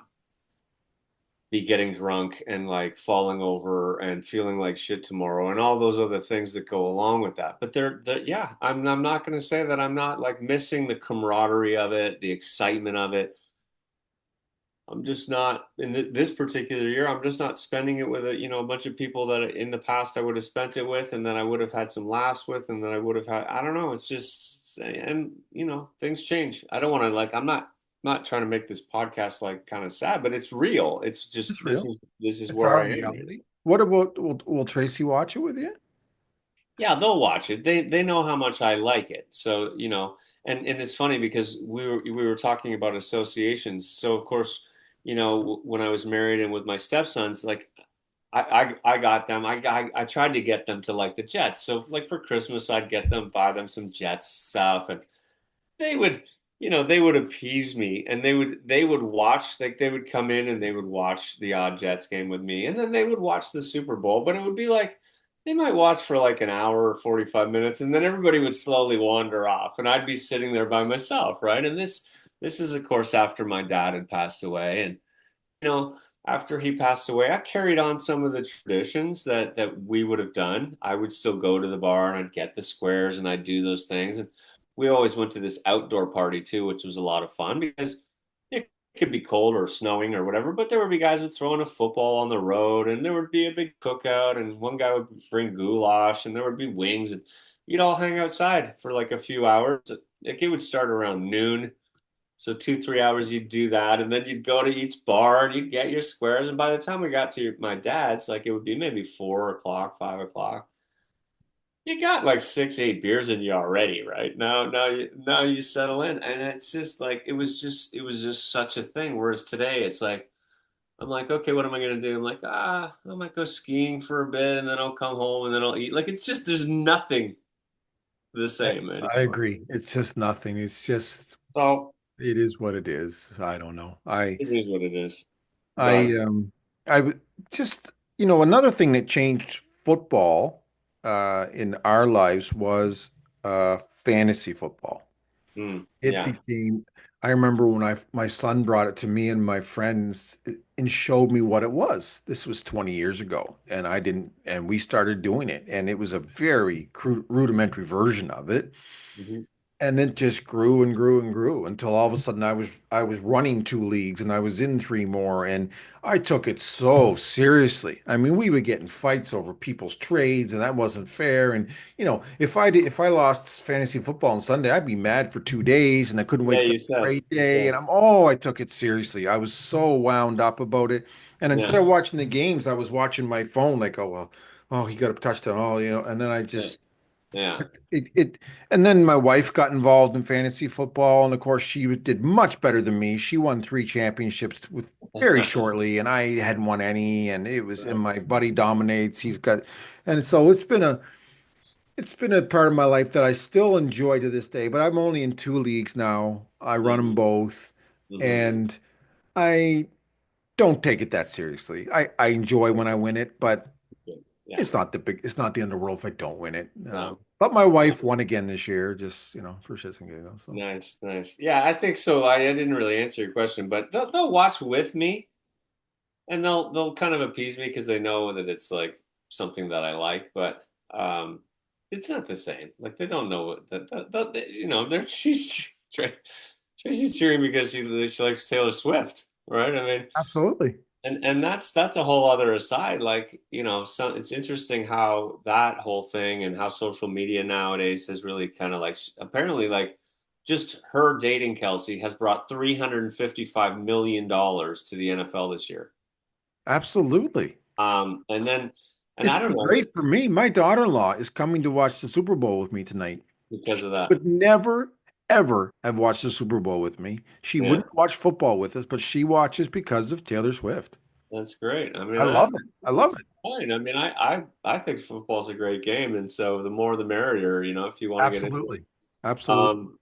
be getting drunk and like falling over and feeling like shit tomorrow and all those other things that go along with that. But yeah, I'm not going to say that I'm not like missing the camaraderie of it, the excitement of it. I'm just not in this particular year. I'm just not spending it with a bunch of people that in the past I would have spent it with, and then I would have had some laughs with, and then I would have had. I don't know. It's just, and things change. I don't want to like. I'm not trying to make this podcast like kind of sad, but it's real. It's just It's this real. is this is It's where our I am. reality. What about will Tracy watch it with you? Yeah, they'll watch it. They know how much I like it. So, and it's funny because we were talking about associations. So of course, when I was married and with my stepsons, like I got them. I tried to get them to like the Jets. So like for Christmas, I'd get them, buy them some Jets stuff, and they would, they would appease me, and they would watch, like they would come in and they would watch the odd Jets game with me, and then they would watch the Super Bowl. But it would be like they might watch for like an hour or 45 minutes, and then everybody would slowly wander off, and I'd be sitting there by myself, right? And this is of course after my dad had passed away, and you know, after he passed away, I carried on some of the traditions that we would have done. I would still go to the bar and I'd get the squares and I'd do those things. And we always went to this outdoor party too, which was a lot of fun because it could be cold or snowing or whatever, but there would be guys would throw in a football on the road and there would be a big cookout and one guy would bring goulash and there would be wings and you'd all hang outside for like a few hours. It would start around noon, so 2, 3 hours you'd do that, and then you'd go to each bar and you'd get your squares. And by the time we got to my dad's, like it would be maybe 4 o'clock, 5 o'clock. You got like 6, 8 beers in you already, right? Now you settle in, and it's just like it was just such a thing. Whereas today, it's like I'm like, okay, what am I gonna do? I'm like, I might go skiing for a bit, and then I'll come home and then I'll eat. Like it's just there's nothing the I, same I anymore. agree. It's just nothing. It's just So it is what it is. I don't know. it is what it is. But I I would just another thing that changed football in our lives was fantasy football. It yeah. became, I remember when my son brought it to me and my friends and showed me what it was. This was 20 years ago, and I didn't, and we started doing it, and it was a very crude, rudimentary version of it. Mhm. And it just grew and grew and grew until all of a sudden I was running 2 leagues and I was in 3 more and I took it so seriously. I mean, we were getting fights over people's trades and that wasn't fair. And if I lost fantasy football on Sunday, I'd be mad for 2 days and I couldn't Yeah, wait for you the said. great You day. said. And I took it seriously. I was so wound up about it. And instead Yeah. of watching the games, I was watching my phone like, oh well, oh he got a touchdown. Oh, and then I Yeah. just Yeah. it and then my wife got involved in fantasy football, and of course did much better than me. She won 3 championships with very shortly, and I hadn't won any. And my buddy dominates. And so it's been a part of my life that I still enjoy to this day. But I'm only in 2 leagues now. I run them Hmm. both, Hmm. and I don't take it that seriously. I enjoy when I win it, but Yeah. it's not the end of the world if I don't win it. No. But my No. wife won again this year, just for shits and giggles. So Nice. Nice. Yeah, I think so. I didn't really answer your question, but they'll watch with me and they'll kind of appease me because they know that it's like something that I like, but um, it's not the same. Like they don't know they're Tracy's cheering because she likes Taylor Swift, right? I mean, absolutely, and that's a whole other aside. Like, so it's interesting how that whole thing and how social media nowadays has really kind of like apparently like just her dating Kelsey has brought $355 million to the NFL this year. absolutely. And It's I don't been know great for me. My daughter-in-law is coming to watch the Super Bowl with me tonight. because She of that. would never, ever have watched the Super Bowl with me. She Yeah, wouldn't watch football with us, but she watches because of Taylor Swift. that's great. I mean, I love it. I love it's it. fine. I mean, I think football's a great game, and so the more the merrier, if you want to get into it. Absolutely. Absolutely. Um,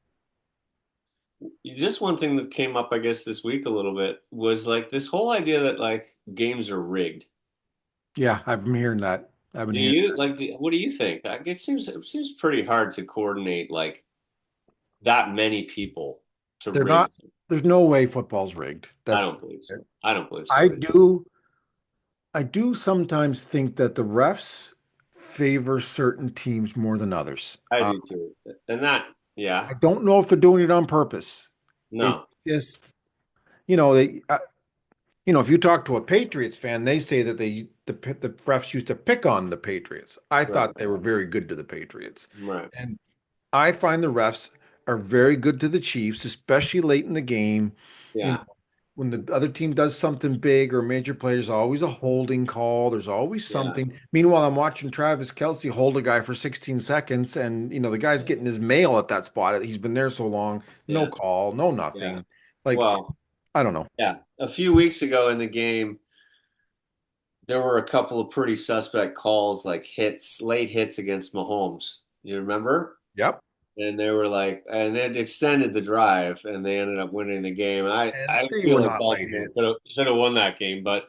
Just one thing that came up, I guess, this week a little bit was like this whole idea that like games are rigged. Yeah, I've been hearing that. I've been Do hearing you like? What do you think? Like, it seems pretty hard to coordinate like that many people to they're rig. not, there's no way football's rigged. I That's don't believe so. I don't believe so I either. do. I do sometimes think that the refs favor certain teams more than others. I do too. And that, yeah, I don't know if they're doing it on purpose. It's no, just, you know, if you talk to a Patriots fan, they say that the refs used to pick on the Patriots. I right, thought they were very good to the Patriots, right, and I find the refs are very good to the Chiefs, especially late in the game. You know, yeah, when the other team does something big or major play, there's always a holding call. There's always yeah, something. Meanwhile, I'm watching Travis Kelce hold a guy for 16 seconds, and the guy's getting his mail at that spot. He's been there so long, no yeah, call, no yeah. nothing. Like, Well, I don't know. yeah. A few weeks ago in the game, there were a couple of pretty suspect calls, like hits, late hits against Mahomes. You remember? Yep. And they were like, and it extended the drive, and they ended up winning the game. And I they feel were like not late Baltimore hits. could have won that game, but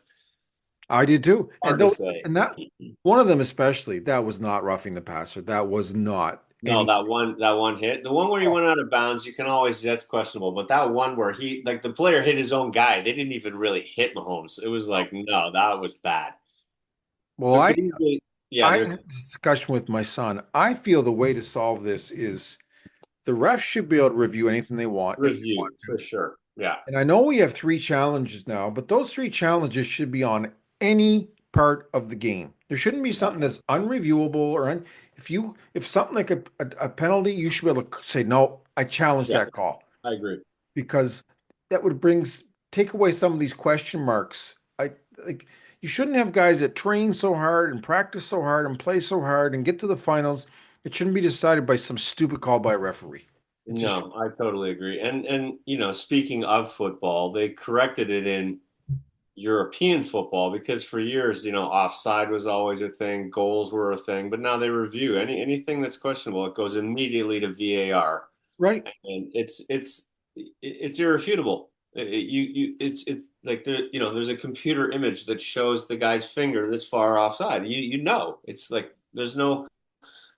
I did too. And hard to though, say. and that one of them especially, that was not roughing the passer. That was not No, any. that one hit, the one where he Oh, went out of bounds, you can always that's questionable. But that one where he like the player hit his own guy, they didn't even really hit Mahomes. It was no. like no, that was bad. Well, There I could easily, yeah, I there had this discussion with my son. I feel the way to solve this is the refs should be able to review anything they want if they want review to. for sure. Yeah, And I know we have three challenges now, but those three challenges should be on any part of the game. There shouldn't be something that's unreviewable if something like a penalty, you should be able to say, no, I challenge yeah, that call I agree. because that would take away some of these question marks. I like you shouldn't have guys that train so hard and practice so hard and play so hard and get to the finals. It shouldn't be decided by some stupid call by a referee. It just No, I totally agree. And speaking of football, they corrected it in European football because for years, offside was always a thing, goals were a thing, but now they review anything that's questionable, it goes immediately to VAR, right. and it's irrefutable. It's like there's a computer image that shows the guy's finger this far offside. It's like there's no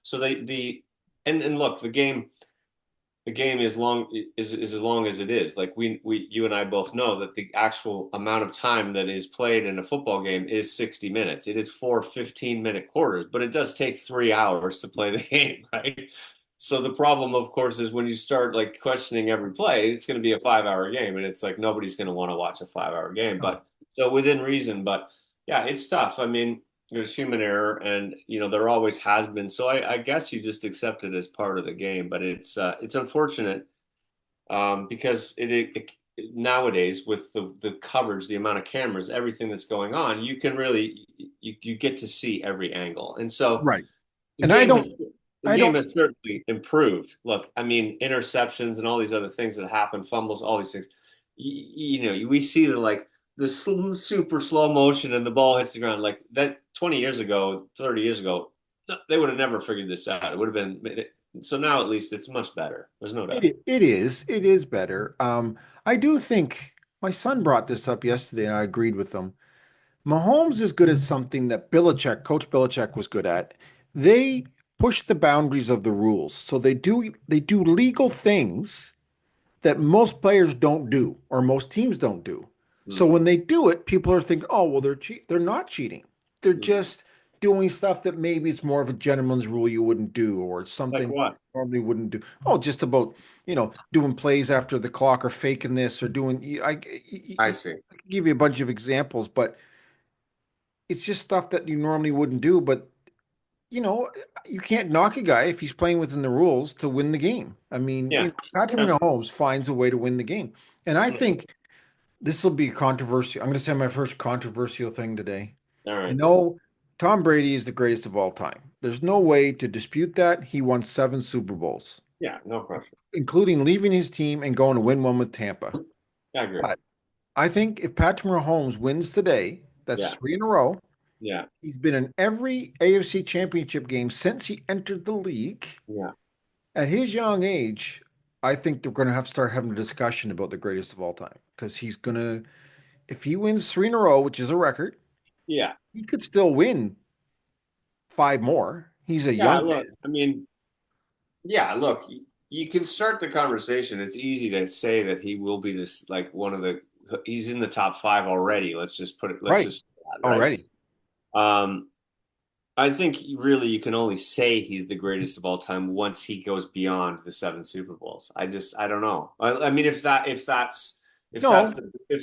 so and look the game is as long as it is. Like you and I both know that the actual amount of time that is played in a football game is 60 minutes. It is 4 15-minute quarters, but it does take 3 hours to play the game, right? So the problem, of course, is when you start like questioning every play, it's going to be a 5 hour game, and it's like nobody's going to want to watch a 5 hour game. No. But so within reason, but yeah, it's tough. I mean, there's human error, and there always has been. So I guess you just accept it as part of the game, but it's unfortunate because nowadays with the coverage, the amount of cameras, everything that's going on, you can really you get to see every angle, and so Right. the And I game don't has the I game don't has certainly improved. Look, I mean, interceptions and all these other things that happen, fumbles, all these things. We see the super slow motion and the ball hits the ground like that 20 years ago, 30 years ago. They would have never figured this out. It would have been so now at least it's much better. There's no doubt. it is better. I do think my son brought this up yesterday and I agreed with him. Mahomes is good at something that Coach Belichick was good at. They push the boundaries of the rules. So they do legal things that most players don't do or most teams don't do. So Hmm. when they do it, people are thinking, "Oh, well they're not cheating. They're Hmm. just doing stuff that maybe it's more of a gentleman's rule you wouldn't do or it's Like something you what? normally wouldn't do." Oh, just about, doing plays after the clock or faking this or doing I see. I can give you a bunch of examples, but it's just stuff that you normally wouldn't do, but you know, you can't knock a guy if he's playing within the rules to win the game. I mean, Yeah. Patrick Yeah. Mahomes finds a way to win the game. And I Mhm. think this will be controversial. I'm going to say my first controversial thing today. All I right. know Tom Brady is the greatest of all time. There's no way to dispute that. He won 7 Super Bowls, Yeah. No question. including leaving his team and going to win one with Tampa. I agree. But I think if Patrick Mahomes wins today, that's Yeah. three in a row. Yeah. He's been in every AFC championship game since he entered the league. Yeah. At his young age, I think they're going to have to start having a discussion about the greatest of all time because if he wins three in a row, which is a record, Yeah. he could still win five more. He's a Yeah. young Look, man. I mean, yeah, look, you can start the conversation. It's easy to say that he will be this like he's in the top five already. Let's just put it, let's Right. just say that, right? Already. Um, I think really you can only say he's the greatest of all time once he goes beyond the seven Super Bowls. I don't know. I mean, No, if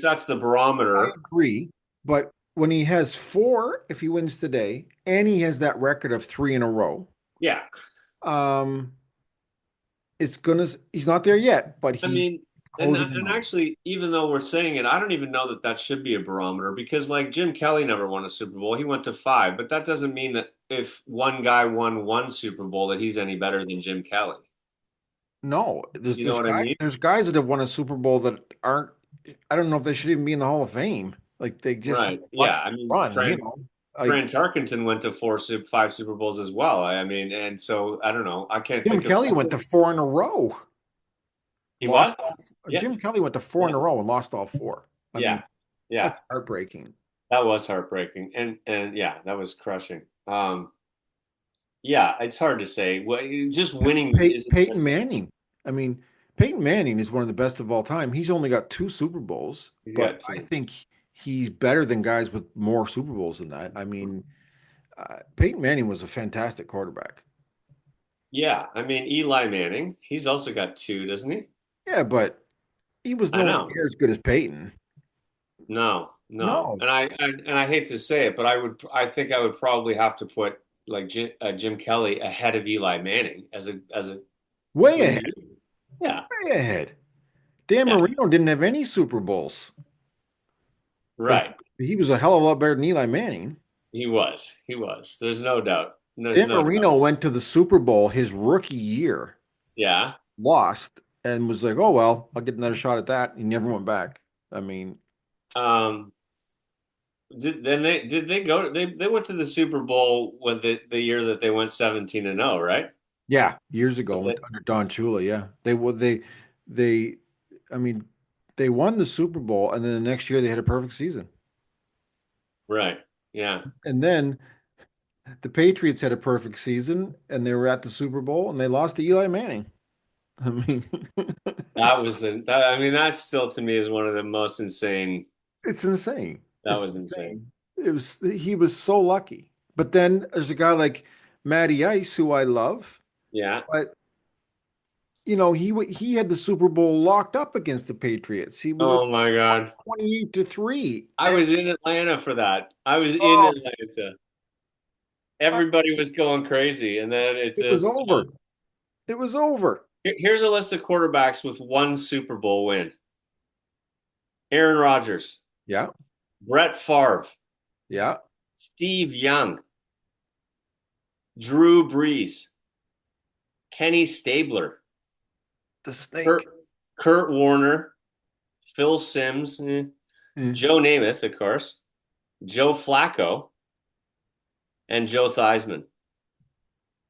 that's the I barometer, agree. But when he has four, if he wins today, and he has that record of three in a row, yeah. um, it's gonna. He's not there yet, but I he's mean, closing in and on it. actually, even though we're saying it, I don't even know that that should be a barometer because, like, Jim Kelly never won a Super Bowl. He went to five, but that doesn't mean that if one guy won one Super Bowl that he's any better than Jim Kelly. No, You know what I mean? there's guys that have won a Super Bowl that aren't. I don't know if they should even be in the Hall of Fame. Like they just Right. lucky Yeah. I mean, run, you know. Like Fran Tarkenton went to five Super Bowls as well. I mean, and so I don't know. I can't Jim think of Kelly went to four in a row. he what? Yeah. Jim Kelly went to four Yeah. in a row and lost all four. I mean, Yeah. Yeah. that's heartbreaking. That was heartbreaking. And yeah, that was crushing. Yeah, it's hard to say. Well, just winning isn't Peyton necessarily. Manning. I mean, Peyton Manning is one of the best of all time. He's only got two Super Bowls, You but got I to. think he's better than guys with more Super Bowls than that. I mean, Peyton Manning was a fantastic quarterback. Yeah, I mean Eli Manning, he's also got two, doesn't he? Yeah, but he was I nowhere know. near as good as Peyton. No, no. No, And I hate to say it, but I think I would probably have to put like Jim Kelly ahead of Eli Manning as a way when ahead, you yeah, way ahead. Dan yeah, Marino didn't have any Super Bowls, but right. he was a hell of a lot better than Eli Manning. He was. He was. There's no doubt. There's Dan no doubt. Marino went to the Super Bowl his rookie year, Yeah. lost, and was like, "Oh well, I'll get another shot at that." He never went back. I mean, Um did they go they went to the Super Bowl when the year that they went 17-0, right? yeah, years ago They- under Don Shula, yeah, they, I mean, they won the Super Bowl, and then the next year they had a perfect season, Right. Yeah. and then the Patriots had a perfect season, and they were at the Super Bowl, and they lost to Eli Manning. I mean, I mean, that still to me is one of the most insane. it's insane. That It's was insane. insane. It was he was so lucky. But then there's a guy like Matty Ice, who I love, Yeah. but he had the Super Bowl locked up against the Patriots. He was Oh my God. 28-3, I and was in Atlanta for that. I was in oh, Atlanta. Everybody was going crazy. And then it it was just, over. It was over. here's a list of quarterbacks with one Super Bowl win: Aaron Rodgers, Yeah, Brett Favre, yeah. Steve Young, Drew Brees, Kenny Stabler, The Kurt, snake. Kurt Warner, Phil Simms, Eh, Joe Namath, of course, Joe Flacco, and Joe Theismann.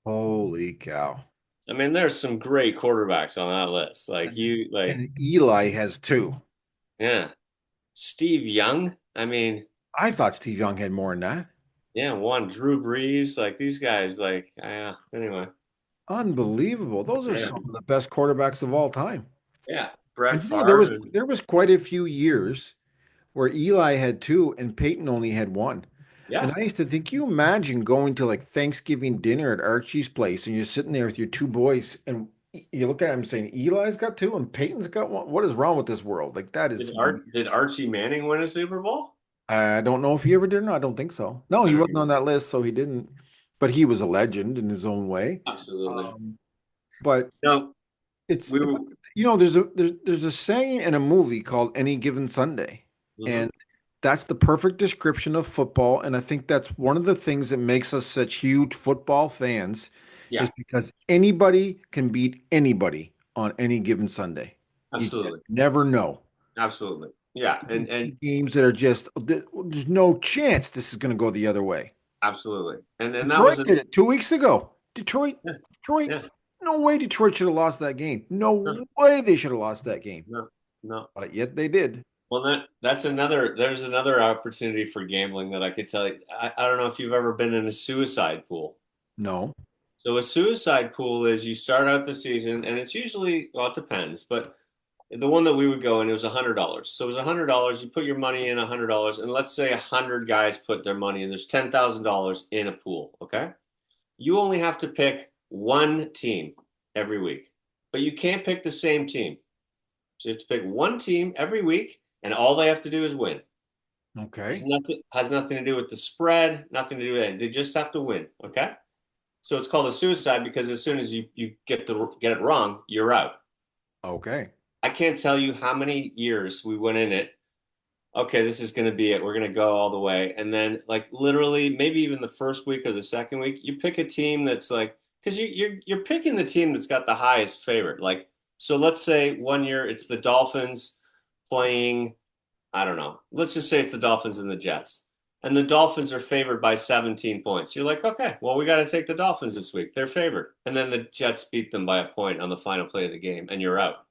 Holy cow. I mean, there's some great quarterbacks on that list. And Eli has two. Yeah, Steve Young. I mean, I thought Steve Young had more than that. yeah, one. Drew Brees, like these guys, like, yeah. Anyway, Unbelievable. Those are yeah, some of the best quarterbacks of all time. yeah. Brett And there Favre, and there was quite a few years where Eli had two and Peyton only had one. And yeah, I used to think, you imagine going to like Thanksgiving dinner at Archie's place and you're sitting there with your two boys and you look at him saying, Eli's got two and Peyton's got one. What is wrong with this world? Like that is did Archie Manning win a Super Bowl? I don't know if he ever did or not. I don't think so. No, I he don't wasn't know. on that list, so he didn't. But he was a legend in his own way. Absolutely. Um, but No, it's we were. but, there's a saying in a movie called Any Given Sunday, Mhm. and that's the perfect description of football. And I think that's one of the things that makes us such huge football fans is Yeah, because anybody can beat anybody on any given Sunday. You just absolutely, never know. absolutely. Yeah, You can see games that are just there's no chance this is going to go the other way. absolutely. And that Detroit was a did it 2 weeks ago. yeah, Detroit, yeah. no way Detroit should have lost that game. No, No way they should have lost that game. no, no. But yet they did. Well, that's another. There's another opportunity for gambling that I could tell you. I don't know if you've ever been in a suicide pool. No. So a suicide pool is you start out the season, and it's usually well, it depends, but the one that we would go in, it was $100. So it was $100. You put your money in $100, and let's say 100 guys put their money in. There's $10,000 in a pool. Okay, you only have to pick one team every week, but you can't pick the same team. So you have to pick one team every week, and all they have to do is win. Okay. Has nothing to do with the spread, nothing to do with it. They just have to win. Okay. So it's called a suicide because as soon as you get it wrong, you're out. Okay. I can't tell you how many years we went in it. Okay, this is going to be it. We're going to go all the way. And then like literally maybe even the first week or the second week, you pick a team that's like because you're picking the team that's got the highest favorite. Like so let's say one year it's the Dolphins playing, I don't know. Let's just say it's the Dolphins and the Jets. And the Dolphins are favored by 17 points. You're like, okay, well, we got to take the Dolphins this week. They're favored. And then the Jets beat them by a point on the final play of the game, and you're out.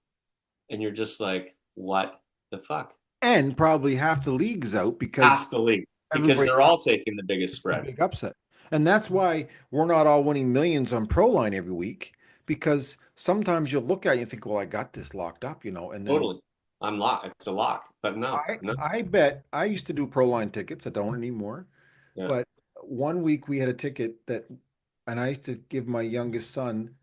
And you're just like, what the fuck? And probably half the league's out because Half the league because everybody they're all taking the biggest a spread. big upset. And that's why we're not all winning millions on Proline every week because sometimes you'll look at it and think, well, I got this locked up, and then Totally. I'm locked. It's a lock. But no, I no. I bet I used to do Proline tickets. I don't anymore. Yeah. But one week we had a ticket that, and I used to give my youngest son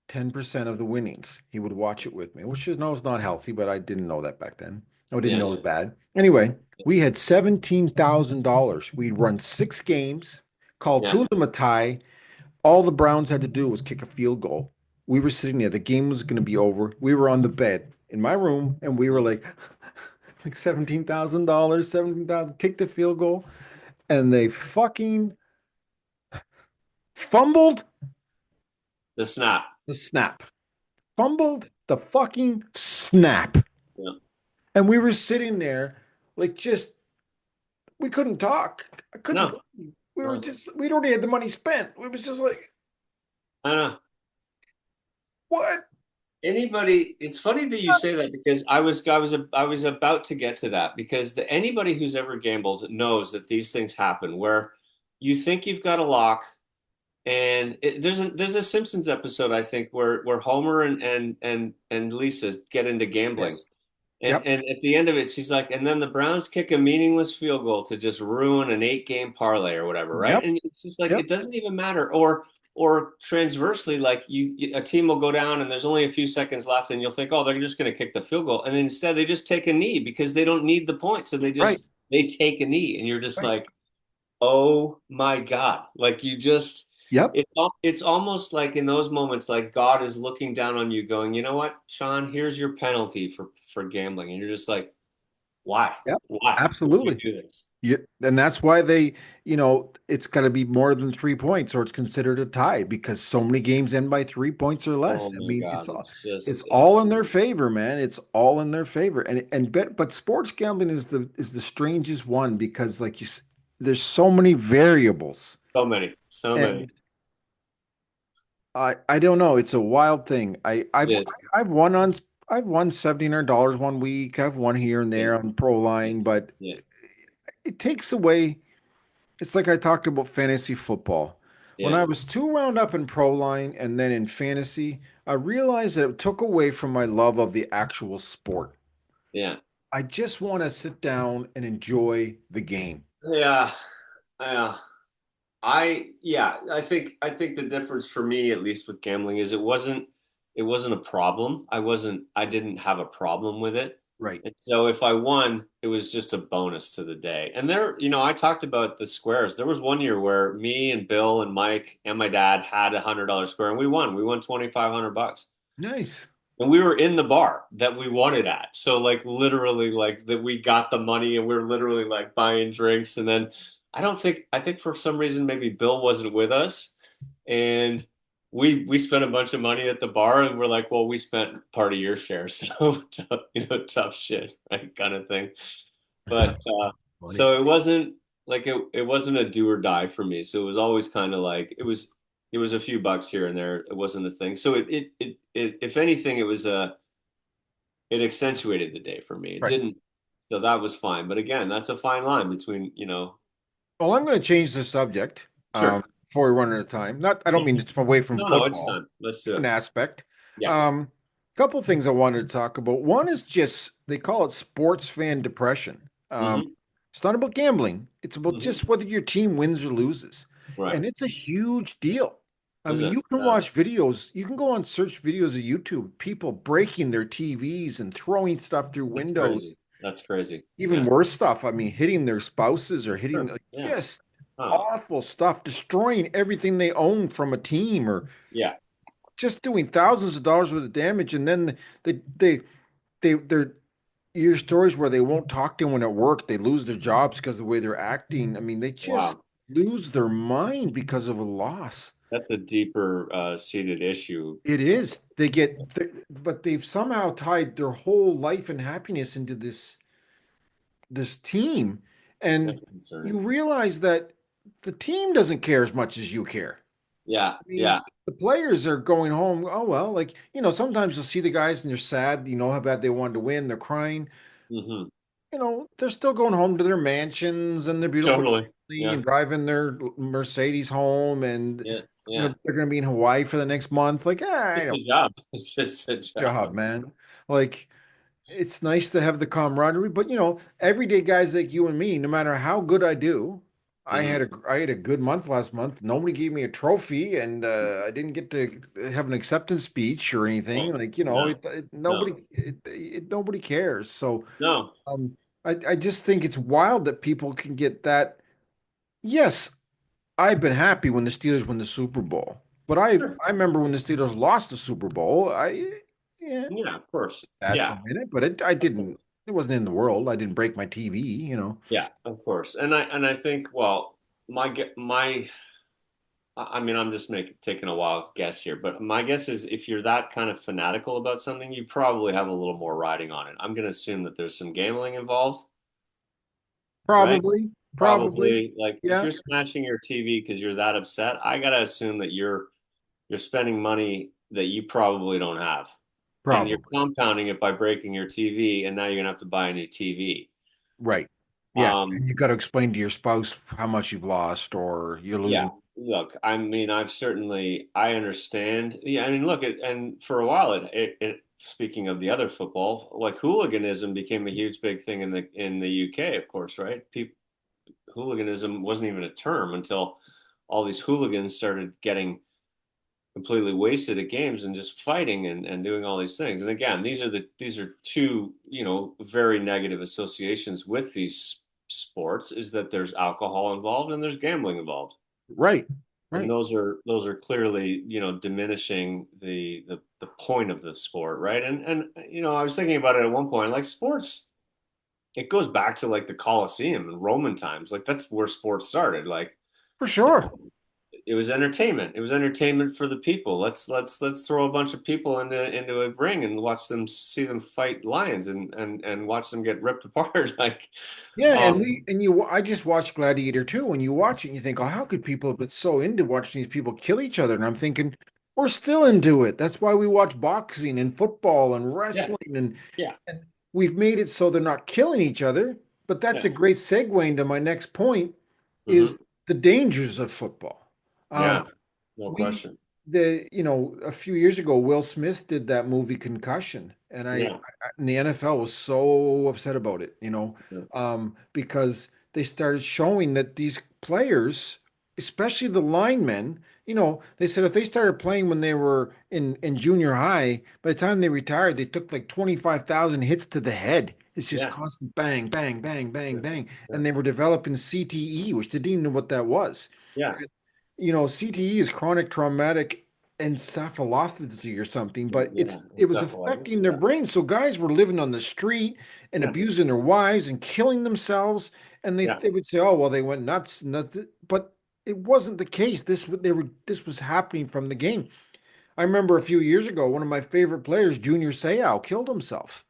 10% of the winnings. He would watch it with me, which is no, it's not healthy, but I didn't know that back then. I didn't Yeah. know it was bad. Anyway, we had $17,000. We'd run 6 games, called Yeah. two of them a tie. All the Browns had to do was kick a field goal. We were sitting there. The game was going to be over. We were on the bed in my room, and we were like $17,000, 17,000, kicked the field goal, and they fucking fumbled The snap. the snap. Fumbled the fucking snap. Yeah. And we were sitting there like just we couldn't talk. I couldn't No. we were No. just we'd already had the money spent. We was just like, I know. what? Anybody, it's funny that you say that because I was about to get to that because anybody who's ever gambled knows that these things happen where you think you've got a lock and there's a Simpsons episode I think where Homer and Lisa get into gambling Yes. and Yep. and at the end of it she's like and then the Browns kick a meaningless field goal to just ruin an 8 game parlay or whatever, right? Yep. And it's just like Yep. it doesn't even matter or transversely, like a team will go down and there's only a few seconds left, and you'll think, oh, they're just going to kick the field goal, and then instead they just take a knee because they don't need the point, so Right. they take a knee, and you're just Right. like, oh my God, like you just Yep. it's almost like in those moments, like God is looking down on you, going, you know what, Sean, here's your penalty for gambling, and you're just like, why, Yep. why would you Absolutely. do this? Yeah. And that's why it's got to be more than 3 points or it's considered a tie because so many games end by 3 points or Oh less. I my mean, God, it's it's just all in their favor, man. It's all in their favor. But sports gambling is the strangest one because there's so many variables. so many, so many. And I don't know. It's a wild thing. Yeah, I've won $1,700 one week. I've won here and yeah, there on Proline, but yeah, it takes away. It's like I talked about fantasy football. When yeah. I was too wound up in Proline and then in fantasy, I realized that it took away from my love of the actual sport. Yeah. I just want to sit down and enjoy the game. Yeah. Yeah. I think the difference for me, at least with gambling, is it wasn't a problem. I didn't have a problem with it. Right. And so if I won, it was just a bonus to the day. And there, I talked about the squares. There was one year where me and Bill and Mike and my dad had $100 square and we won. We won 2,500 bucks. Nice. And we were in the bar that we won it at. So like literally like that we got the money and we were literally like buying drinks. And then I think for some reason maybe Bill wasn't with us and we spent a bunch of money at the bar and we're like, well, we spent part of your share. So tough shit, right? Kind of thing. But Funny. so it wasn't like it wasn't a do or die for me. So it was always kind of like it was a few bucks here and there. It wasn't a thing. So it if anything, it accentuated the day for me. It Right. didn't. So that was fine. But again, that's a fine line between, Well, I'm going to change the subject sure. before we run out of time. Not, I don't mean it's away from No, no, it's football, done. Let's do an it. aspect. Yeah. Um, Couple things I wanted to talk about. One is just they call it sports fan depression. Hmm. It's not about gambling. It's about Hmm. just whether your team wins or loses. Right. And it's a huge deal. I Is mean, it? you can Yeah. watch videos, you can go on search videos of YouTube, people breaking their TVs and throwing stuff through That's windows. crazy. That's crazy. Even Yeah. worse stuff. I mean, hitting their spouses or hitting Sure. like, Yeah. just Oh. awful stuff, destroying everything they own from a team or Yeah. just doing thousands of dollars worth of damage. And then they're you hear stories where they won't talk to anyone at work. They lose their jobs because of the way they're acting. I mean, they just Wow. lose their mind because of a loss. That's a deeper seated issue. It is. But they've somehow tied their whole life and happiness into this team. And That's concerning. you realize that the team doesn't care as much as you care. Yeah. I mean, Yeah. the players are going home. Oh, well, like, sometimes you'll see the guys and they're sad, how bad they wanted to win. They're crying. Hmm. They're still going home to their mansions and their beautiful Totally. family Yeah. and driving their Mercedes home and Yeah. Yeah. they're going to be in Hawaii for the next month. Like, I Just a don't job. It's just a job, job. man. Like, it's nice to have the camaraderie, but everyday guys like you and me, no matter how good I do, Hmm. I had a good month last month. Nobody gave me a trophy, and I didn't get to have an acceptance speech or anything. Oh, Like, no. No. nobody cares. So, No. um, I just think it's wild that people can get that. Yes, I've been happy when the Steelers win the Super Bowl, but Sure. I remember when the Steelers lost the Super Bowl. Yeah, Yeah, of course. that's a Yeah. minute, but I didn't. It wasn't in the world. I didn't break my TV. Yeah, of course. And I think, well, I mean, I'm just taking a wild guess here, but my guess is if you're that kind of fanatical about something, you probably have a little more riding on it. I'm going to assume that there's some gambling involved, right? Probably, Probably, like if yeah, you're smashing your TV because you're that upset, I gotta assume that you're spending money that you probably don't have, and you're probably, compounding it by breaking your TV, and now you're gonna have to buy a new TV. right, yeah. Um, And you got to explain to your spouse how much you've lost, or you're yeah, losing. look, I mean, I understand. Yeah, I mean, look, and for a while, speaking of the other football, like hooliganism became a huge big thing in the UK, of course, right? People hooliganism wasn't even a term until all these hooligans started getting completely wasted at games and just fighting and doing all these things. And again, these are two, very negative associations with these sports is that there's alcohol involved and there's gambling involved. Right, And right, those are clearly, diminishing the point of the sport, right? And I was thinking about it at one point, like sports, it goes back to like the Colosseum and Roman times. Like that's where sports started. Like for you sure. know, it was entertainment. It was entertainment for the people. Let's throw a bunch of people into a ring and watch them see them fight lions and watch them get ripped apart. Like, Yeah, and um, we and you. I just watched Gladiator 2. When you watch it, you think, "Oh, how could people have been so into watching these people kill each other?" And I'm thinking, we're still into it. That's why we watch boxing and football and yeah, wrestling, yeah, and we've made it so they're not killing each other. But that's yeah, a great segue into my next point: hmm, is the dangers of football. yeah, no We question. a few years ago, Will Smith did that movie Concussion, and Yeah, and the NFL was so upset about it, yeah, because they started showing that these players, especially the linemen, they said if they started playing when they were in junior high, by the time they retired, they took like 25,000 hits to the head. It's just yeah, constant bang, bang, bang, bang, sure, bang, sure. and they were developing CTE, which they didn't even know what that was. Yeah, CTE is chronic traumatic encephalopathy or something, but yeah, it was encephalitis. affecting their Yeah, brains. So guys were living on the street and yeah, abusing their wives and killing themselves. And yeah, they would say, "Oh, well, they went nuts, nuts." But it wasn't the case. This was happening from the game. I remember a few years ago, one of my favorite players, Junior Seau, killed himself.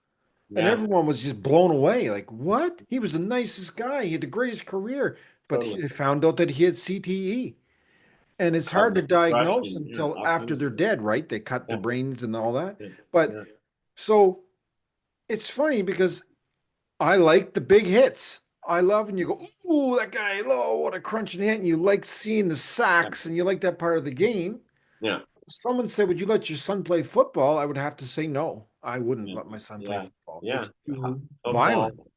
And yeah, everyone was just blown away. Like, what? He was the nicest guy. He had the greatest career. But totally. they found out that he had CTE. And it's hard to Causing diagnose depression. Yeah, until all after kinds they're of things. dead, right? They cut their Yeah, brains and all that. yeah, But yeah, so it's funny because I like the big hits. I love when you go, ooh, that guy, oh, what a crunching hit. And you like seeing the yeah, sacks and you like that part of the game. yeah. if someone said, "Would you let your son play football?" I would have to say no. I wouldn't Yeah, let my son play yeah, football. yeah. It's too violent. Football,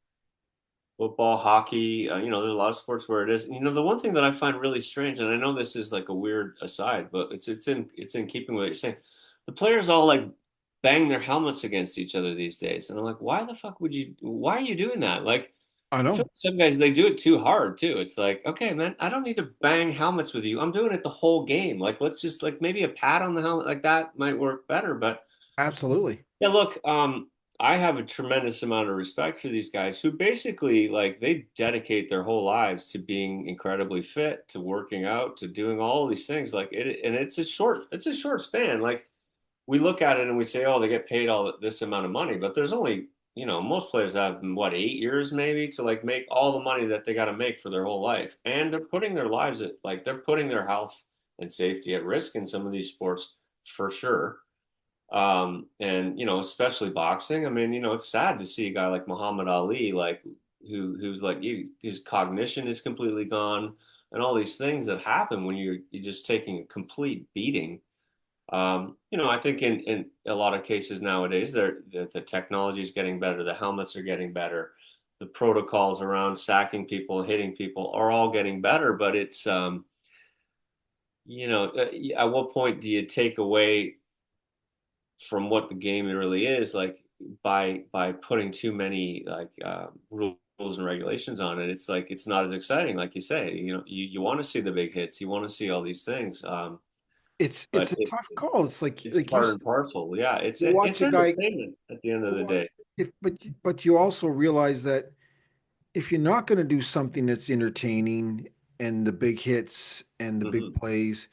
football, hockey. There's a lot of sports where it is. The one thing that I find really strange, and I know this is like a weird aside, but it's in keeping with what you're saying. The players all like bang their helmets against each other these days, and I'm like, why the fuck would you? Why are you doing that? Like, I I feel know. like some guys they do it too hard too. It's like, okay, man, I don't need to bang helmets with you. I'm doing it the whole game. Like, let's just like maybe a pat on the helmet like that might work better, but. Absolutely. Yeah, look, I have a tremendous amount of respect for these guys who basically like they dedicate their whole lives to being incredibly fit, to working out, to doing all these things. Like it, and it's a short span. Like we look at it and we say, oh, they get paid all this amount of money, but there's only, most players have what, 8 years maybe to like make all the money that they got to make for their whole life, and they're putting their lives at like they're putting their health and safety at risk in some of these sports for sure. And especially boxing. I mean, it's sad to see a guy like Muhammad Ali, like who's like his cognition is completely gone, and all these things that happen when you're just taking a complete beating. I think in a lot of cases nowadays, the technology is getting better, the helmets are getting better, the protocols around sacking people, hitting people are all getting better, but it's at what point do you take away from what the game really is, like by putting too many like rules and regulations on it? It's like it's not as exciting, like you say. You want to see the big hits, you want to see all these things, It's but a tough call. It's it's like you part said, and parcel. Yeah, it's you watch it's a guy. entertainment at the end of the Well, day. if but you also realize that if you're not going to do something that's entertaining and the big hits and the big Hmm. plays,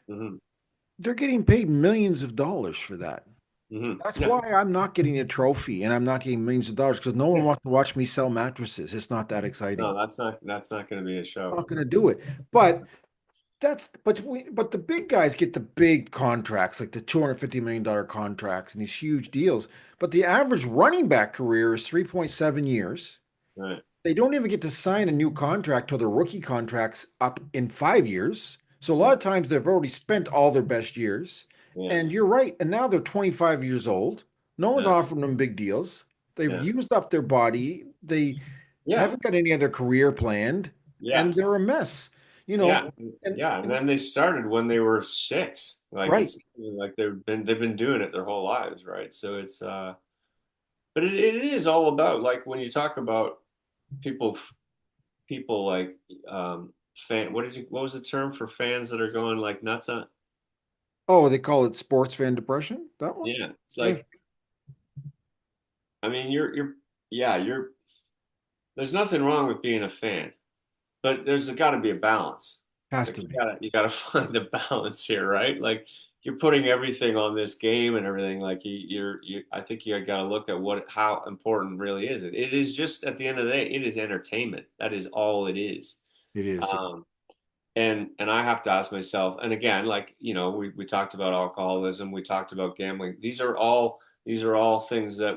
Hmm. they're getting paid millions of dollars for that. That's Yeah, why I'm not getting a trophy and I'm not getting millions of dollars because no one yeah. wants to watch me sell mattresses. It's not that exciting. No, that's not going to be a I'm show. not going to do it. But but the big guys get the big contracts, like the $250 million contracts and these huge deals. But the average running back career is 3.7 years. Right. They don't even get to sign a new contract till their rookie contract's up in 5 years. So a lot Yeah, of times they've already spent all their best years. yeah, And you're right. And now they're 25 years old. No one's yeah, offering them big deals. They've yeah, used up their body. They yeah, haven't got any other career planned, yeah. and they're a mess. You Yeah, know, and, yeah, and and then they started when they were 6. Like right. it's like they've been doing it their whole lives, right? So but it is all about like when you talk about people people like what was the term for fans that are going like nuts on? Oh, they call it sports fan depression. That one? Yeah, it's Yeah, like I mean yeah, there's nothing wrong with being a fan, but there's got to be a balance. has Like to you be. gotta you gotta find the balance here, right? Like you're putting everything on this game and everything. Like I think you gotta look at how important really is it. It is just at the end of the day, it is entertainment. That is all it is. It is. Um, and I have to ask myself, and again, like we talked about alcoholism, we talked about gambling. These are all things that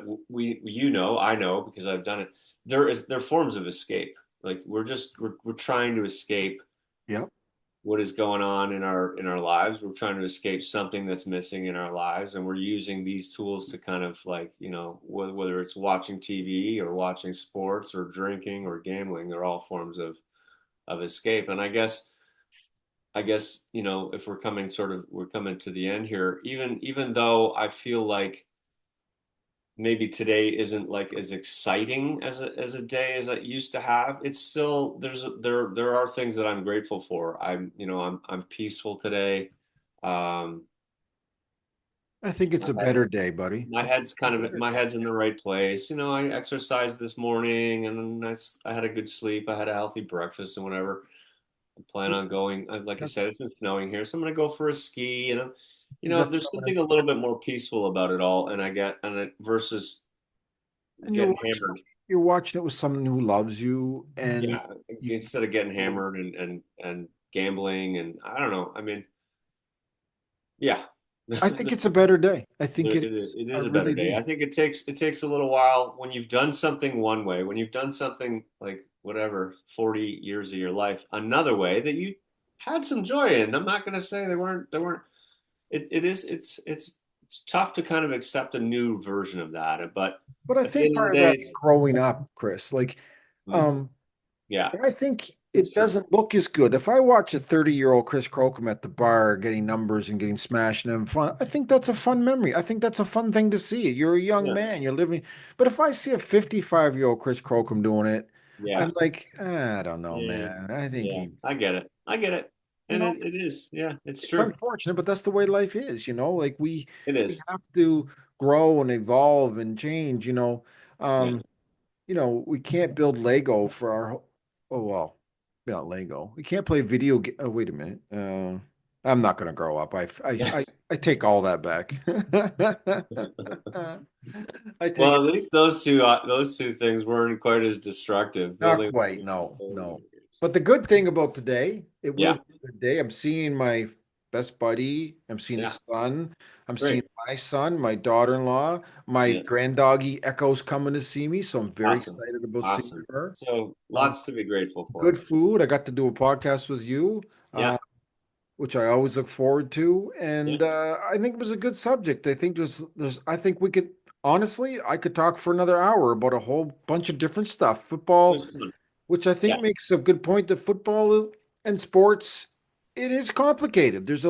I know because I've done it. They're forms of escape. Like we're trying to escape Yep. what is going on in our lives. We're trying to escape something that's missing in our lives, and we're using these tools to kind of like whether it's watching TV or watching sports or drinking or gambling. They're all forms of escape. And I guess if we're coming to the end here, even though I feel like maybe today isn't like as exciting as a day as I used to have, it's still there are things that I'm grateful for. I'm peaceful today. Um, I think it's my a head, better day, buddy. my I think head's it's a kind of better my day. head's in the right place. I exercised this morning and I had a good sleep. I had a healthy breakfast and whatever. I plan on going. Like I said, That's it's been snowing here, so I'm gonna go for a ski. And you got there's someone, something a little bit more peaceful about it all, and it versus and getting hammered. you're watching it with someone who loves you, and Yeah, you, instead of getting hammered and gambling, and I don't know. I mean, yeah, I think it's a better day. I think it it is, is. it I is a better really day. do. I think it takes a little while when you've done something one way, when you've done something like whatever 40 years of your life another way that you had some joy in. I'm not going to say they weren't. it is it's tough to kind of accept a new version of that. But But I at the think end of part the of day, that's growing up, Chris. Like, mhm, um, yeah, I think it's it true. doesn't look as good. If I watch a 30-year-old Chris Crocum at the bar getting numbers and getting smashed and having fun, I think that's a fun memory. I think that's a fun thing to see. You're a young Yeah, man, you're living. But if I see a 55-year-old Chris Crocum doing it, yeah, I'm like, I don't know, yeah, man. I think yeah. he, I get it. I get it. you And know, it is. Yeah, it's it's true. unfortunate, but that's the way life is, Like It we is. have to grow and evolve and change. Yeah. Um, we can't build Lego for our, oh, well, not Lego. We can't play Oh, wait a minute. I'm not going to grow up. I take all that back. I take it. Well, at least those two things weren't quite as destructive. Not Building. quite. No, no. But the good thing about today, it will Yeah, be a good day. I'm seeing my best buddy. I'm seeing yeah, his son. I'm seeing great. my son, my daughter-in-law, my Yeah, granddoggy Echo's coming to see me. So I'm very awesome, excited about seeing awesome. her. So Um, lots to be grateful for. good food. I got to do a podcast with you, Yeah, uh, which I always look forward to, yeah. and I think it was a good subject. I think I think we could honestly, I could talk for another hour about a whole bunch of different stuff. It Football, was fun. which I Yeah, think makes a good point that football and sports, it is complicated. There's